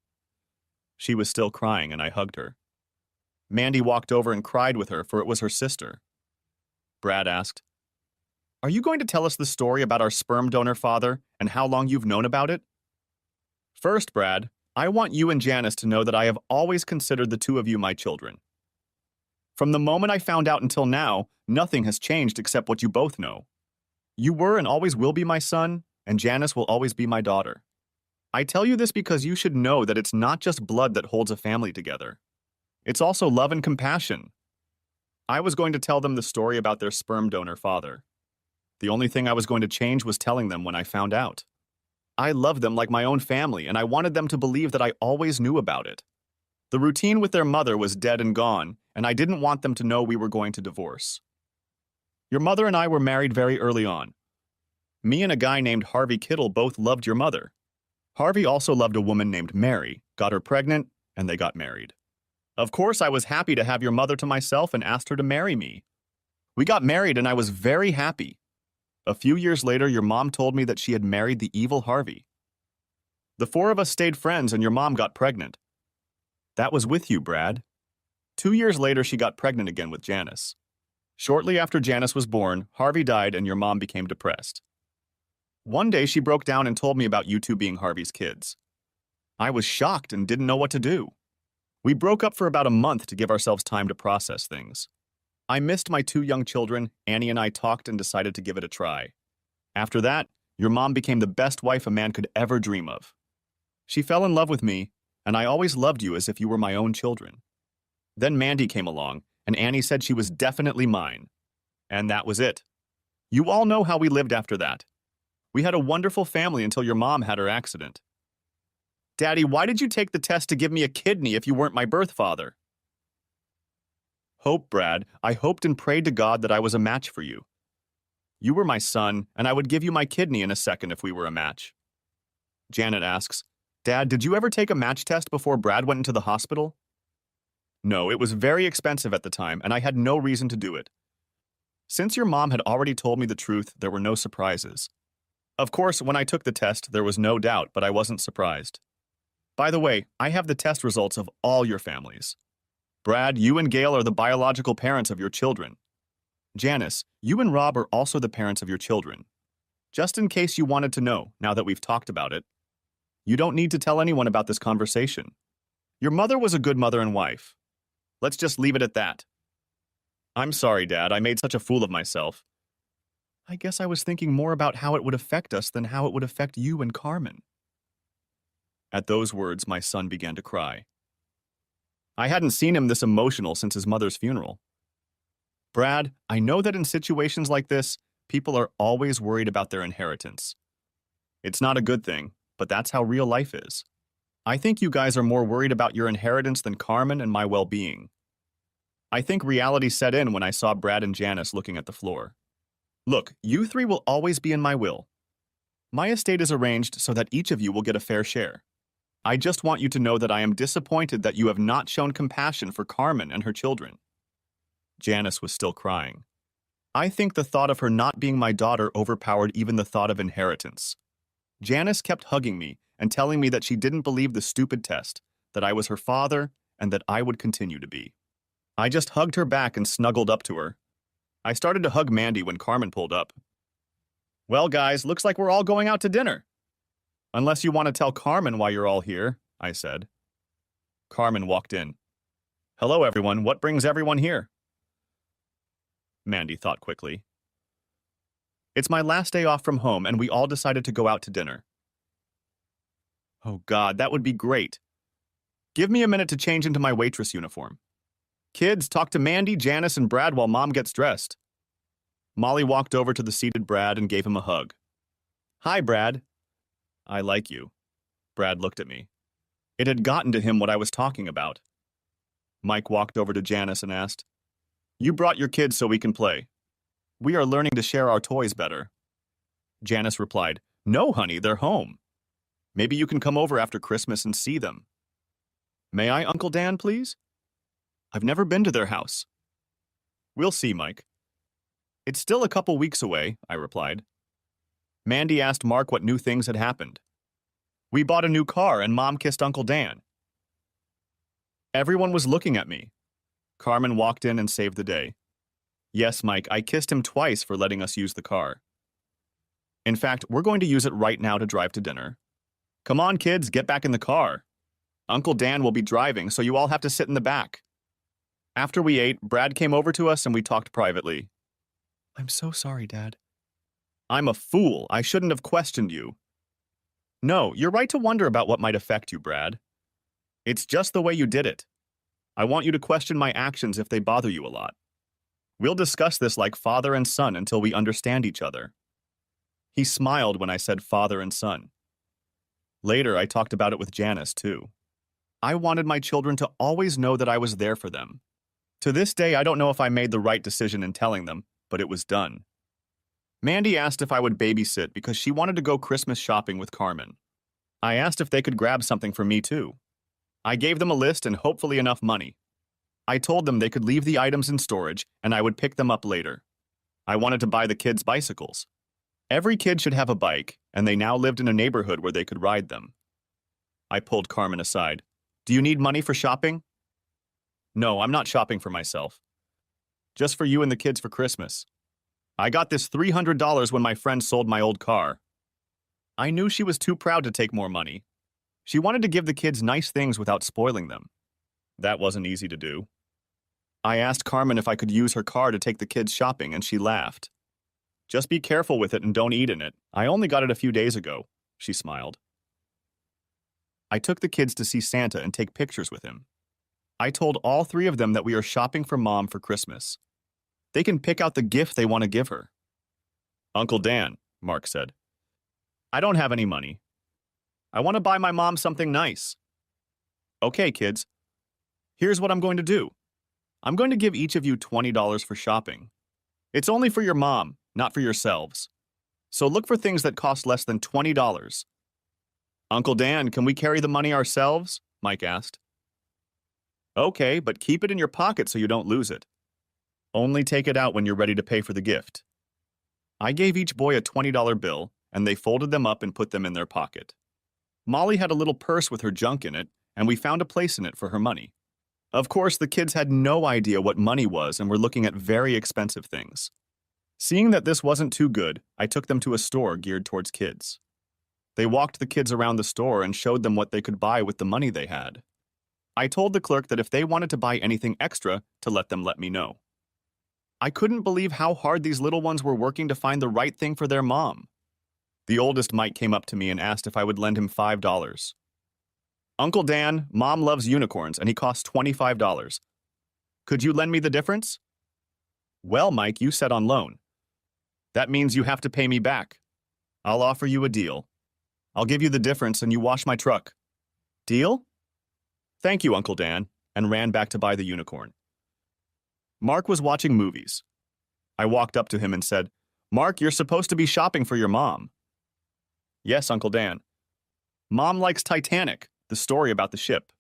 She was still crying and I hugged her. Mandy walked over and cried with her, for it was her sister. Brad asked, Are you going to tell us the story about our sperm donor father and how long you've known about it? First, Brad, I want you and Janice to know that I have always considered the 2 of you my children. From the moment I found out until now, nothing has changed except what you both know. You were and always will be my son, and Janice will always be my daughter. I tell you this because you should know that it's not just blood that holds a family together. It's also love and compassion. I was going to tell them the story about their sperm donor father. The only thing I was going to change was telling them when I found out. I loved them like my own family, and I wanted them to believe that I always knew about it. The routine with their mother was dead and gone, and I didn't want them to know we were going to divorce. Your mother and I were married very early on. Me and a guy named Harvey Kittle both loved your mother. Harvey also loved a woman named Mary, got her pregnant, and they got married. Of course, I was happy to have your mother to myself and asked her to marry me. We got married and I was very happy. A few years later, your mom told me that she had married the evil Harvey. The four of us stayed friends and your mom got pregnant. That was with you, Brad. 2 years later, she got pregnant again with Janice. Shortly after Janice was born, Harvey died and your mom became depressed. One day, she broke down and told me about you two being Harvey's kids. I was shocked and didn't know what to do. We broke up for about a month to give ourselves time to process things. I missed my two young children. Annie and I talked and decided to give it a try. After that, your mom became the best wife a man could ever dream of. She fell in love with me, and I always loved you as if you were my own children. Then Mandy came along, and Annie said she was definitely mine. And that was it. You all know how we lived after that. We had a wonderful family until your mom had her accident. Daddy, why did you take the test to give me a kidney if you weren't my birth father? Hope, Brad. I hoped and prayed to God that I was a match for you. You were my son, and I would give you my kidney in a second if we were a match. Janet asks, Dad, did you ever take a match test before Brad went into the hospital? No, it was very expensive at the time, and I had no reason to do it. Since your mom had already told me the truth, there were no surprises. Of course, when I took the test, there was no doubt, but I wasn't surprised. By the way, I have the test results of all your families. Brad, you and Gail are the biological parents of your children. Janice, you and Rob are also the parents of your children. Just in case you wanted to know, now that we've talked about it. You don't need to tell anyone about this conversation. Your mother was a good mother and wife. Let's just leave it at that. I'm sorry, Dad, I made such a fool of myself. I guess I was thinking more about how it would affect us than how it would affect you and Carmen. At those words, my son began to cry. I hadn't seen him this emotional since his mother's funeral. Brad, I know that in situations like this, people are always worried about their inheritance. It's not a good thing, but that's how real life is. I think you guys are more worried about your inheritance than Carmen and my well-being. I think reality set in when I saw Brad and Janice looking at the floor. Look, you three will always be in my will. My estate is arranged so that each of you will get a fair share. I just want you to know that I am disappointed that you have not shown compassion for Carmen and her children. Janice was still crying. I think the thought of her not being my daughter overpowered even the thought of inheritance. Janice kept hugging me and telling me that she didn't believe the stupid test, that I was her father, and that I would continue to be. I just hugged her back and snuggled up to her. I started to hug Mandy when Carmen pulled up. Well, guys, looks like we're all going out to dinner. Unless you want to tell Carmen why you're all here, I said. Carmen walked in. Hello, everyone. What brings everyone here? Mandy thought quickly. It's my last day off from home, and we all decided to go out to dinner. Oh, God, that would be great. Give me a minute to change into my waitress uniform. Kids, talk to Mandy, Janice, and Brad while Mom gets dressed. Molly walked over to the seated Brad and gave him a hug. Hi, Brad. I like you. Brad looked at me. It had gotten to him what I was talking about. Mike walked over to Janice and asked, You brought your kids so we can play. We are learning to share our toys better. Janice replied, No, honey, they're home. Maybe you can come over after Christmas and see them. May I, Uncle Dan, please? I've never been to their house. We'll see, Mike. It's still a couple weeks away, I replied. Mandy asked Mark what new things had happened. We bought a new car and Mom kissed Uncle Dan. Everyone was looking at me. Carmen walked in and saved the day. Yes, Mike, I kissed him twice for letting us use the car. In fact, we're going to use it right now to drive to dinner. Come on, kids, get back in the car. Uncle Dan will be driving, so you all have to sit in the back. After we ate, Brad came over to us and we talked privately. I'm so sorry, Dad. I'm a fool. I shouldn't have questioned you. No, you're right to wonder about what might affect you, Brad. It's just the way you did it. I want you to question my actions if they bother you a lot. We'll discuss this like father and son until we understand each other. He smiled when I said father and son. Later, I talked about it with Janice, too. I wanted my children to always know that I was there for them. To this day, I don't know if I made the right decision in telling them, but it was done. Mandy asked if I would babysit because she wanted to go Christmas shopping with Carmen. I asked if they could grab something for me, too. I gave them a list and hopefully enough money. I told them they could leave the items in storage and I would pick them up later. I wanted to buy the kids bicycles. Every kid should have a bike, and they now lived in a neighborhood where they could ride them. I pulled Carmen aside. Do you need money for shopping? No, I'm not shopping for myself. Just for you and the kids for Christmas. I got this $300 when my friend sold my old car. I knew she was too proud to take more money. She wanted to give the kids nice things without spoiling them. That wasn't easy to do. I asked Carmen if I could use her car to take the kids shopping, and she laughed. Just be careful with it and don't eat in it. I only got it a few days ago, she smiled. I took the kids to see Santa and take pictures with him. I told all three of them that we are shopping for Mom for Christmas. They can pick out the gift they want to give her. Uncle Dan, Mark said. I don't have any money. I want to buy my mom something nice. Okay, kids. Here's what I'm going to do. I'm going to give each of you $20 for shopping. It's only for your mom, not for yourselves. So look for things that cost less than $20. Uncle Dan, can we carry the money ourselves? Mike asked. Okay, but keep it in your pocket so you don't lose it. Only take it out when you're ready to pay for the gift. I gave each boy a $20 bill, and they folded them up and put them in their pocket. Molly had a little purse with her junk in it, and we found a place in it for her money. Of course, the kids had no idea what money was and were looking at very expensive things. Seeing that this wasn't too good, I took them to a store geared towards kids. They walked the kids around the store and showed them what they could buy with the money they had. I told the clerk that if they wanted to buy anything extra, to let me know. I couldn't believe how hard these little ones were working to find the right thing for their mom. The oldest Mike came up to me and asked if I would lend him $5. Uncle Dan, Mom loves unicorns and he costs $25. Could you lend me the difference? Well, Mike, you said on loan. That means you have to pay me back. I'll offer you a deal. I'll give you the difference and you wash my truck. Deal? Thank you, Uncle Dan, and ran back to buy the unicorn. Mark was watching movies. I walked up to him and said, Mark, you're supposed to be shopping for your mom. Yes, Uncle Dan. Mom likes Titanic, the story about the ship.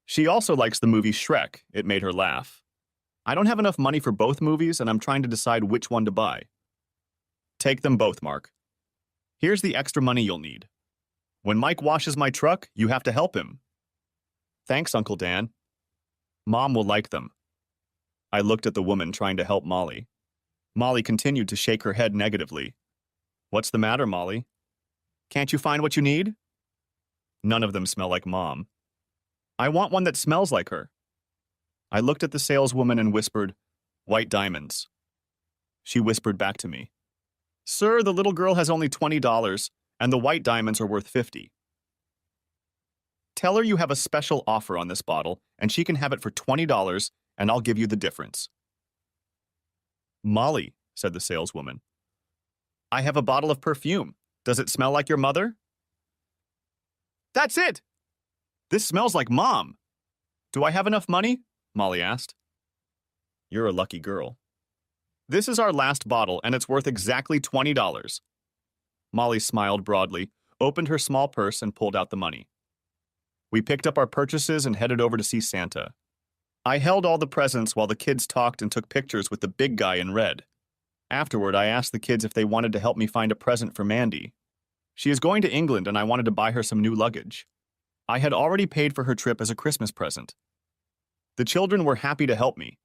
She also likes the movie Shrek. It made her laugh. I don't have enough money for both movies, and I'm trying to decide which one to buy. Take them both, Mark. Here's the extra money you'll need. When Mike washes my truck, you have to help him. Thanks, Uncle Dan. Mom will like them. I looked at the woman trying to help Molly. Molly continued to shake her head negatively. What's the matter, Molly? Can't you find what you need? None of them smell like Mom. I want one that smells like her. I looked at the saleswoman and whispered, White diamonds. She whispered back to me, Sir, the little girl has only $20, and the white diamonds are worth $50. Tell her you have a special offer on this bottle, and she can have it for $20, and I'll give you the difference. Molly, said the saleswoman, I have a bottle of perfume. Does it smell like your mother? That's it! This smells like Mom. Do I have enough money? Molly asked. You're a lucky girl. This is our last bottle, and it's worth exactly $20. Molly smiled broadly, opened her small purse, and pulled out the money. We picked up our purchases and headed over to see Santa. I held all the presents while the kids talked and took pictures with the big guy in red. Afterward, I asked the kids if they wanted to help me find a present for Mandy. She is going to England, and I wanted to buy her some new luggage. I had already paid for her trip as a Christmas present. The children were happy to help me.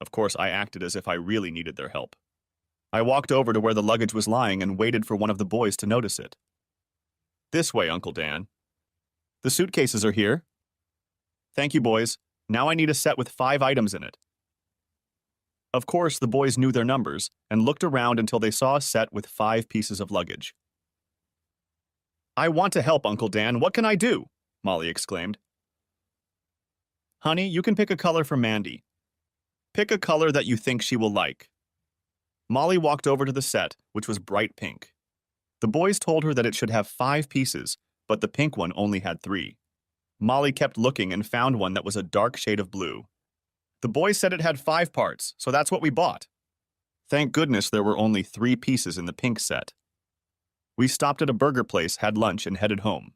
Of course, I acted as if I really needed their help. I walked over to where the luggage was lying and waited for one of the boys to notice it. This way, Uncle Dan. The suitcases are here. Thank you, boys. Now I need a set with 5 items in it. Of course, the boys knew their numbers and looked around until they saw a set with 5 pieces of luggage. I want to help, Uncle Dan. What can I do? Molly exclaimed. Honey, you can pick a color for Mandy. Pick a color that you think she will like. Molly walked over to the set, which was bright pink. The boys told her that it should have 5 pieces, but the pink one only had 3. Molly kept looking and found one that was a dark shade of blue. The boys said it had 5 parts, so that's what we bought. Thank goodness there were only 3 pieces in the pink set. We stopped at a burger place, had lunch, and headed home.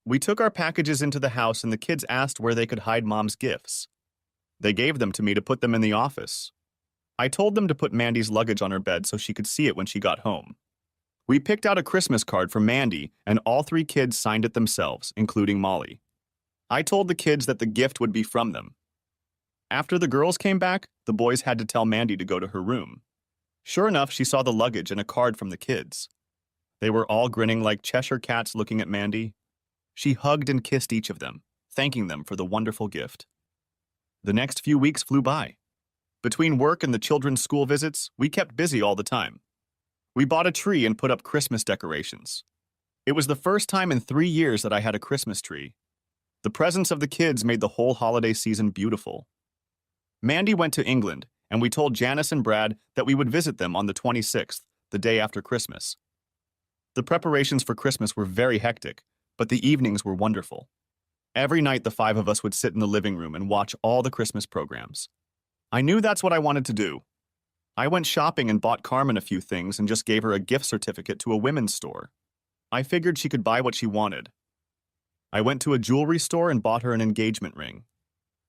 We took our packages into the house and the kids asked where they could hide Mom's gifts. They gave them to me to put them in the office. I told them to put Mandy's luggage on her bed so she could see it when she got home. We picked out a Christmas card for Mandy, and all three kids signed it themselves, including Molly. I told the kids that the gift would be from them. After the girls came back, the boys had to tell Mandy to go to her room. Sure enough, she saw the luggage and a card from the kids. They were all grinning like Cheshire cats looking at Mandy. She hugged and kissed each of them, thanking them for the wonderful gift. The next few weeks flew by. Between work and the children's school visits, we kept busy all the time. We bought a tree and put up Christmas decorations. It was the first time in 3 years that I had a Christmas tree. The presence of the kids made the whole holiday season beautiful. Mandy went to England, and we told Janice and Brad that we would visit them on the 26th, the day after Christmas. The preparations for Christmas were very hectic, but the evenings were wonderful. Every night the 5 of us would sit in the living room and watch all the Christmas programs. I knew that's what I wanted to do. I went shopping and bought Carmen a few things and just gave her a gift certificate to a women's store. I figured she could buy what she wanted. I went to a jewelry store and bought her an engagement ring.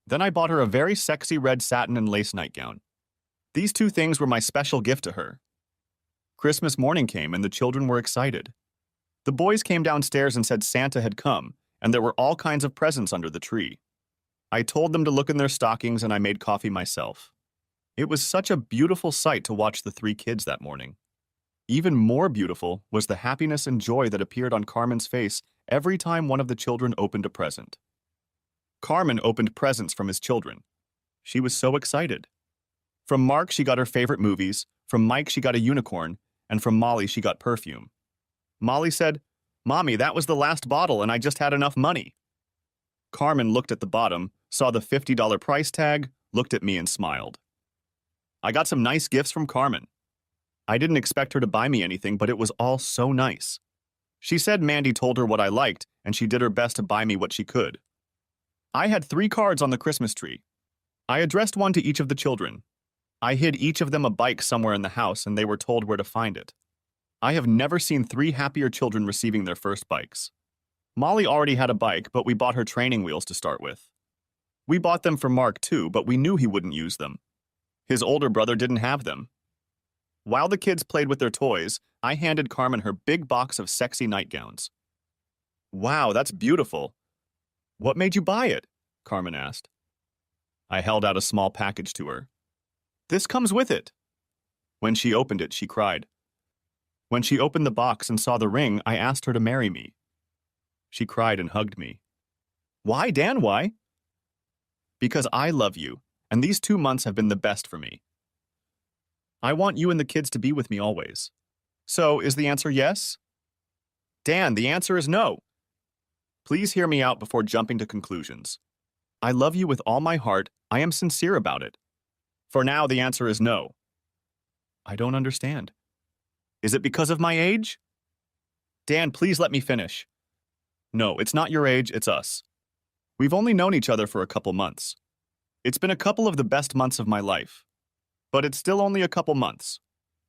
Then I bought her a very sexy red satin and lace nightgown. These 2 things were my special gift to her. Christmas morning came and the children were excited. The boys came downstairs and said Santa had come, and there were all kinds of presents under the tree. I told them to look in their stockings and I made coffee myself. It was such a beautiful sight to watch the 3 kids that morning. Even more beautiful was the happiness and joy that appeared on Carmen's face every time one of the children opened a present. Carmen opened presents from his children. She was so excited. From Mark, she got her favorite movies, from Mike, she got a unicorn, and from Molly, she got perfume. Molly said, "Mommy, that was the last bottle and I just had enough money." Carmen looked at the bottom, saw the $50 price tag, looked at me and smiled. I got some nice gifts from Carmen. I didn't expect her to buy me anything, but it was all so nice. She said Mandy told her what I liked, and she did her best to buy me what she could. I had 3 cards on the Christmas tree. I addressed one to each of the children. I hid each of them a bike somewhere in the house, and they were told where to find it. I have never seen 3 happier children receiving their first bikes. Molly already had a bike, but we bought her training wheels to start with. We bought them for Mark too, but we knew he wouldn't use them. His older brother didn't have them. While the kids played with their toys, I handed Carmen her big box of sexy nightgowns. "Wow, that's beautiful. What made you buy it?" Carmen asked. I held out a small package to her. "This comes with it." When she opened it, she cried. When she opened the box and saw the ring, I asked her to marry me. She cried and hugged me. "Why, Dan, why?" "Because I love you, and these 2 months have been the best for me. I want you and the kids to be with me always. So, is the answer yes?" "Dan, the answer is no." Please hear me out before jumping to conclusions. I love you with all my heart. I am sincere about it. For now, the answer is no. I don't understand. Is it because of my age? Dan, please let me finish. No, it's not your age, it's us. We've only known each other for a couple months. It's been a couple of the best months of my life. But it's still only a couple months.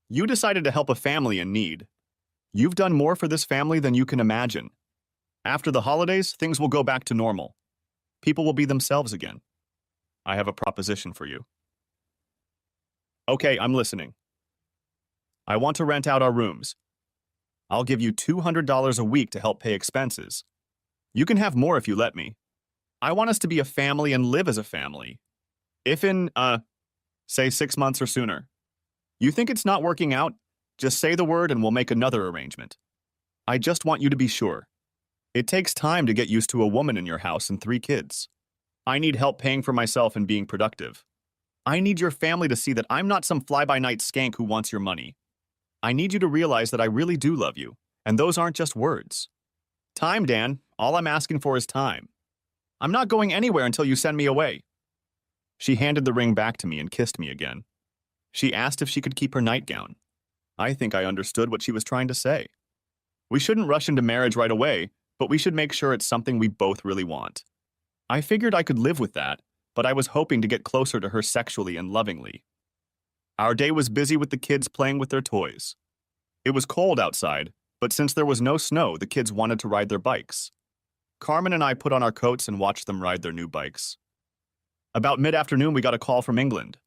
You decided to help a family in need. You've done more for this family than you can imagine. After the holidays, things will go back to normal. People will be themselves again. I have a proposition for you. Okay, I'm listening. I want to rent out our rooms. I'll give you $200 a week to help pay expenses. You can have more if you let me. I want us to be a family and live as a family. If in, say 6 months or sooner, you think it's not working out, just say the word and we'll make another arrangement. I just want you to be sure. It takes time to get used to a woman in your house and 3 kids. I need help paying for myself and being productive. I need your family to see that I'm not some fly-by-night skank who wants your money. I need you to realize that I really do love you, and those aren't just words. Time, Dan. All I'm asking for is time. I'm not going anywhere until you send me away. She handed the ring back to me and kissed me again. She asked if she could keep her nightgown. I think I understood what she was trying to say. We shouldn't rush into marriage right away, but we should make sure it's something we both really want. I figured I could live with that, but I was hoping to get closer to her sexually and lovingly. Our day was busy with the kids playing with their toys. It was cold outside, but since there was no snow, the kids wanted to ride their bikes. Carmen and I put on our coats and watched them ride their new bikes. About mid-afternoon, we got a call from England.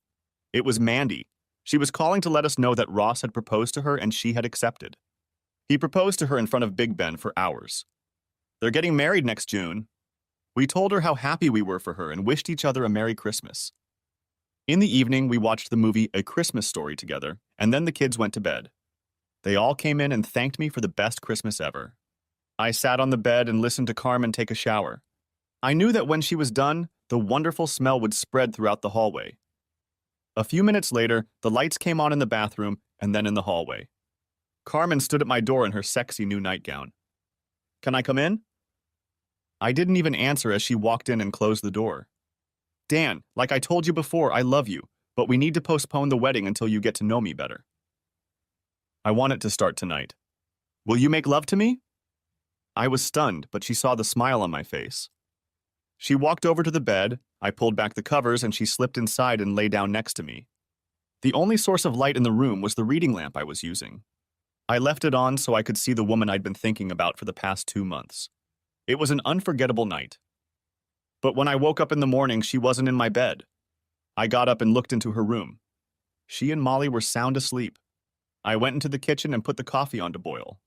It was Mandy. She was calling to let us know that Ross had proposed to her and she had accepted. He proposed to her in front of Big Ben for hours. They're getting married next June. We told her how happy we were for her and wished each other a Merry Christmas. In the evening, we watched the movie A Christmas Story together, and then the kids went to bed. They all came in and thanked me for the best Christmas ever. I sat on the bed and listened to Carmen take a shower. I knew that when she was done, the wonderful smell would spread throughout the hallway. A few minutes later, the lights came on in the bathroom and then in the hallway. Carmen stood at my door in her sexy new nightgown. "Can I come in?" I didn't even answer as she walked in and closed the door. "Dan, like I told you before, I love you, but we need to postpone the wedding until you get to know me better. I want it to start tonight. Will you make love to me?" I was stunned, but she saw the smile on my face. She walked over to the bed, I pulled back the covers, and she slipped inside and lay down next to me. The only source of light in the room was the reading lamp I was using. I left it on so I could see the woman I'd been thinking about for the past 2 months. It was an unforgettable night. But when I woke up in the morning, she wasn't in my bed. I got up and looked into her room. She and Molly were sound asleep. I went into the kitchen and put the coffee on to boil.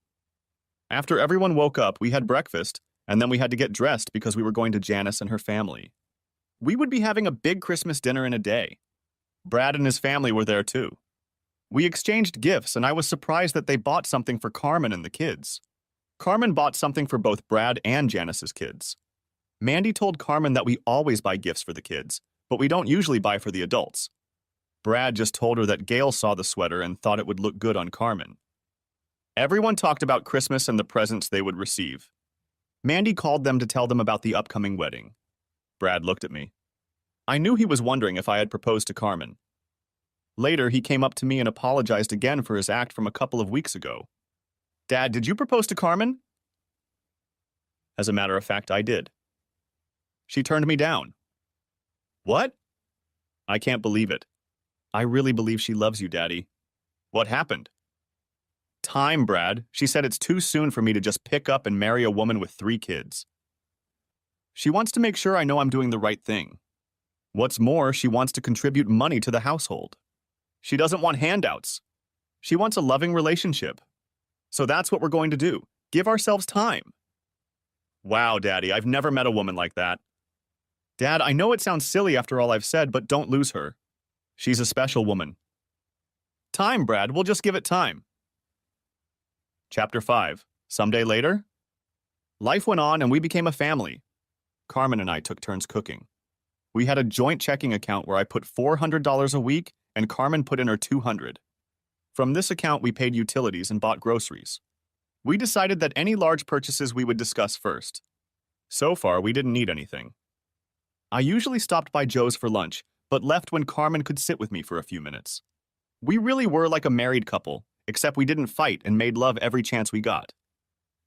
After everyone woke up, we had breakfast, and then we had to get dressed because we were going to Janice and her family. We would be having a big Christmas dinner in a day. Brad and his family were there too. We exchanged gifts, and I was surprised that they bought something for Carmen and the kids. Carmen bought something for both Brad and Janice's kids. Mandy told Carmen that we always buy gifts for the kids, but we don't usually buy for the adults. Brad just told her that Gail saw the sweater and thought it would look good on Carmen. Everyone talked about Christmas and the presents they would receive. Mandy called them to tell them about the upcoming wedding. Brad looked at me. I knew he was wondering if I had proposed to Carmen. Later, he came up to me and apologized again for his act from a couple of weeks ago. "Dad, did you propose to Carmen?" As a matter of fact, I did. She turned me down. What? I can't believe it. I really believe she loves you, Daddy. What happened? Time, Brad. She said it's too soon for me to just pick up and marry a woman with 3 kids. She wants to make sure I know I'm doing the right thing. What's more, she wants to contribute money to the household. She doesn't want handouts. She wants a loving relationship. So that's what we're going to do. Give ourselves time. Wow, Daddy, I've never met a woman like that. Dad, I know it sounds silly after all I've said, but don't lose her. She's a special woman. Time, Brad. We'll just give it time. Chapter 5. Someday later? Life went on and we became a family. Carmen and I took turns cooking. We had a joint checking account where I put $400 a week and Carmen put in her $200. From this account, we paid utilities and bought groceries. We decided that any large purchases we would discuss first. So far, we didn't need anything. I usually stopped by Joe's for lunch, but left when Carmen could sit with me for a few minutes. We really were like a married couple, except we didn't fight and made love every chance we got.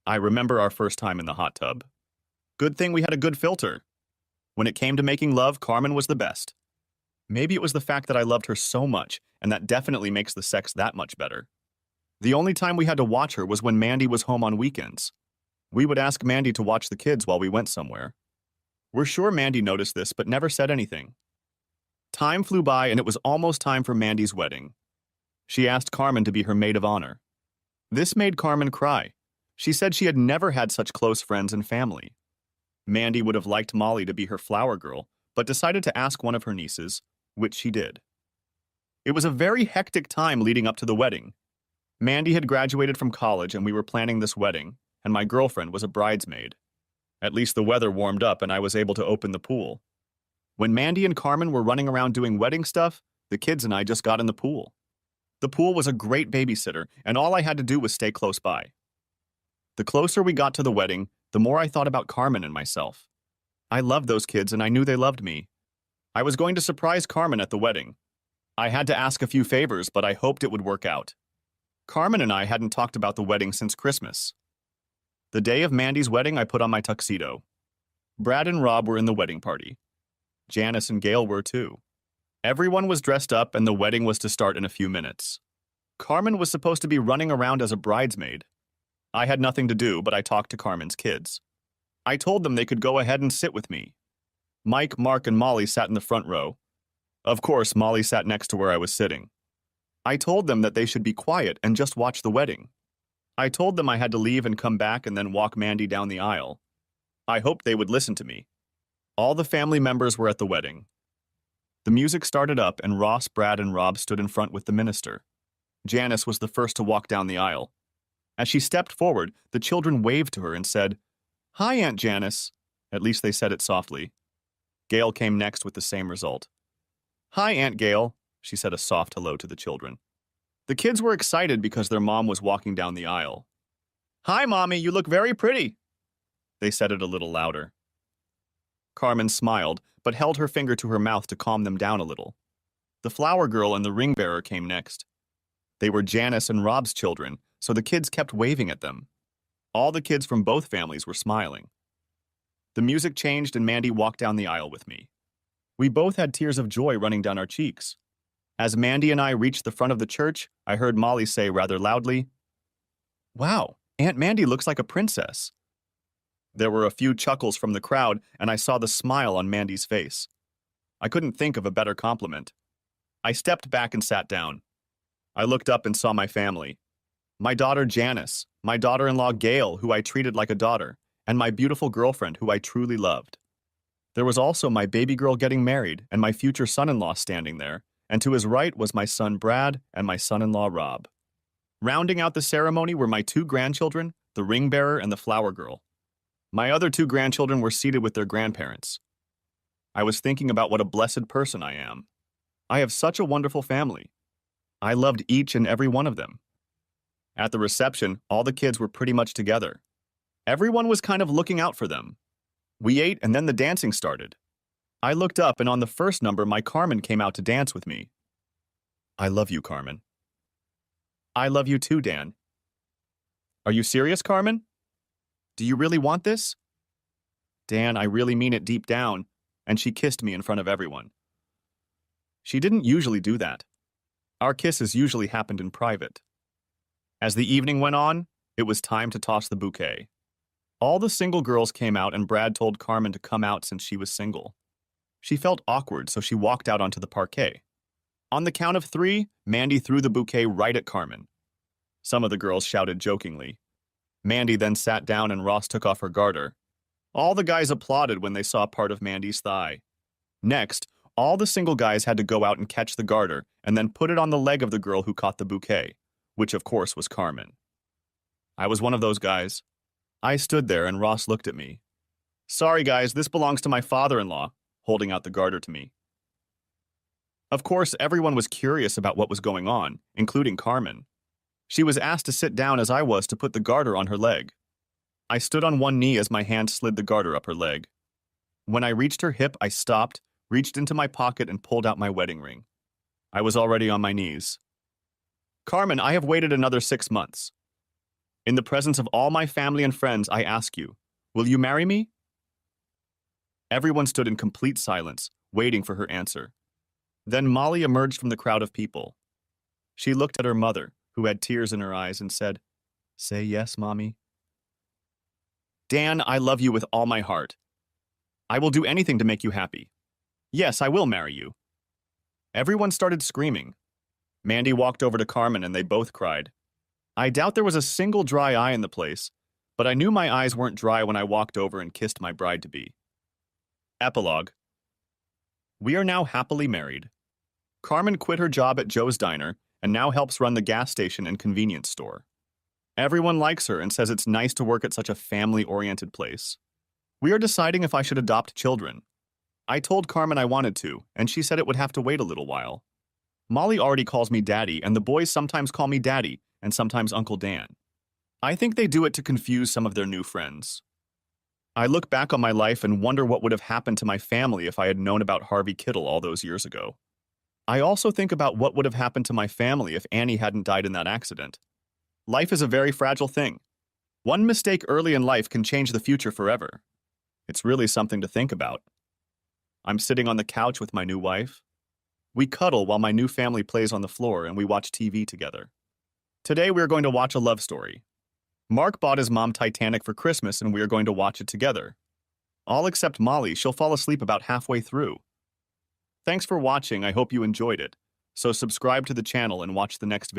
I remember our first time in the hot tub. Good thing we had a good filter. When it came to making love, Carmen was the best. Maybe it was the fact that I loved her so much, and that definitely makes the sex that much better. The only time we had to watch her was when Mandy was home on weekends. We would ask Mandy to watch the kids while we went somewhere. We're sure Mandy noticed this, but never said anything. Time flew by, and it was almost time for Mandy's wedding. She asked Carmen to be her maid of honor. This made Carmen cry. She said she had never had such close friends and family. Mandy would have liked Molly to be her flower girl, but decided to ask one of her nieces, which she did. It was a very hectic time leading up to the wedding. Mandy had graduated from college and we were planning this wedding, and my girlfriend was a bridesmaid. At least the weather warmed up and I was able to open the pool. When Mandy and Carmen were running around doing wedding stuff, the kids and I just got in the pool. The pool was a great babysitter, and all I had to do was stay close by. The closer we got to the wedding, the more I thought about Carmen and myself. I loved those kids and I knew they loved me. I was going to surprise Carmen at the wedding. I had to ask a few favors, but I hoped it would work out. Carmen and I hadn't talked about the wedding since Christmas. The day of Mandy's wedding, I put on my tuxedo. Brad and Rob were in the wedding party. Janice and Gail were too. Everyone was dressed up and the wedding was to start in a few minutes. Carmen was supposed to be running around as a bridesmaid. I had nothing to do, but I talked to Carmen's kids. I told them they could go ahead and sit with me. Mike, Mark, and Molly sat in the front row. Of course, Molly sat next to where I was sitting. I told them that they should be quiet and just watch the wedding. I told them I had to leave and come back and then walk Mandy down the aisle. I hoped they would listen to me. All the family members were at the wedding. The music started up and Ross, Brad, and Rob stood in front with the minister. Janice was the first to walk down the aisle. As she stepped forward, the children waved to her and said, "Hi, Aunt Janice." At least they said it softly. Gail came next with the same result. "Hi, Aunt Gail," she said a soft hello to the children. The kids were excited because their mom was walking down the aisle. "Hi, Mommy, you look very pretty." They said it a little louder. Carmen smiled, but held her finger to her mouth to calm them down a little. The flower girl and the ring bearer came next. They were Janice and Rob's children, so the kids kept waving at them. All the kids from both families were smiling. The music changed and Mandy walked down the aisle with me. We both had tears of joy running down our cheeks. As Mandy and I reached the front of the church, I heard Molly say rather loudly, "Wow, Aunt Mandy looks like a princess." There were a few chuckles from the crowd, and I saw the smile on Mandy's face. I couldn't think of a better compliment. I stepped back and sat down. I looked up and saw my family. My daughter Janice, my daughter-in-law Gail, who I treated like a daughter, and my beautiful girlfriend, who I truly loved. There was also my baby girl getting married and my future son-in-law standing there, and to his right was my son Brad and my son-in-law Rob. Rounding out the ceremony were my two grandchildren, the ring bearer and the flower girl. My other two grandchildren were seated with their grandparents. I was thinking about what a blessed person I am. I have such a wonderful family. I loved each and every one of them. At the reception, all the kids were pretty much together. Everyone was kind of looking out for them. We ate and then the dancing started. I looked up and on the first number, my Carmen came out to dance with me. "I love you, Carmen." "I love you too, Dan." "Are you serious, Carmen? Do you really want this?" "Dan, I really mean it deep down," and she kissed me in front of everyone. She didn't usually do that. Our kisses usually happened in private. As the evening went on, it was time to toss the bouquet. All the single girls came out and Brad told Carmen to come out since she was single. She felt awkward, so she walked out onto the parquet. On the count of 3, Mandy threw the bouquet right at Carmen. Some of the girls shouted jokingly. Mandy then sat down and Ross took off her garter. All the guys applauded when they saw part of Mandy's thigh. Next, all the single guys had to go out and catch the garter and then put it on the leg of the girl who caught the bouquet, which of course was Carmen. I was one of those guys. I stood there and Ross looked at me. "Sorry guys, this belongs to my father-in-law," holding out the garter to me. Of course, everyone was curious about what was going on, including Carmen. She was asked to sit down as I was to put the garter on her leg. I stood on one knee as my hand slid the garter up her leg. When I reached her hip, I stopped, reached into my pocket, and pulled out my wedding ring. I was already on my knees. "Carmen, I have waited another 6 months. In the presence of all my family and friends, I ask you, will you marry me?" Everyone stood in complete silence, waiting for her answer. Then Molly emerged from the crowd of people. She looked at her mother, who had tears in her eyes, and said, "Say yes, Mommy." "Dan, I love you with all my heart. I will do anything to make you happy. Yes, I will marry you." Everyone started screaming. Mandy walked over to Carmen and they both cried. I doubt there was a single dry eye in the place, but I knew my eyes weren't dry when I walked over and kissed my bride-to-be. Epilogue. We are now happily married. Carmen quit her job at Joe's Diner and now helps run the gas station and convenience store. Everyone likes her and says it's nice to work at such a family-oriented place. We are deciding if I should adopt children. I told Carmen I wanted to, and she said it would have to wait a little while. Molly already calls me Daddy, and the boys sometimes call me Daddy and sometimes Uncle Dan. I think they do it to confuse some of their new friends. I look back on my life and wonder what would have happened to my family if I had known about Harvey Kittle all those years ago. I also think about what would have happened to my family if Annie hadn't died in that accident. Life is a very fragile thing. One mistake early in life can change the future forever. It's really something to think about. I'm sitting on the couch with my new wife. We cuddle while my new family plays on the floor and we watch TV together. Today we are going to watch a love story. Mark bought his mom Titanic for Christmas and we are going to watch it together. All except Molly, she'll fall asleep about halfway through. Thanks for watching, I hope you enjoyed it. So subscribe to the channel and watch the next video.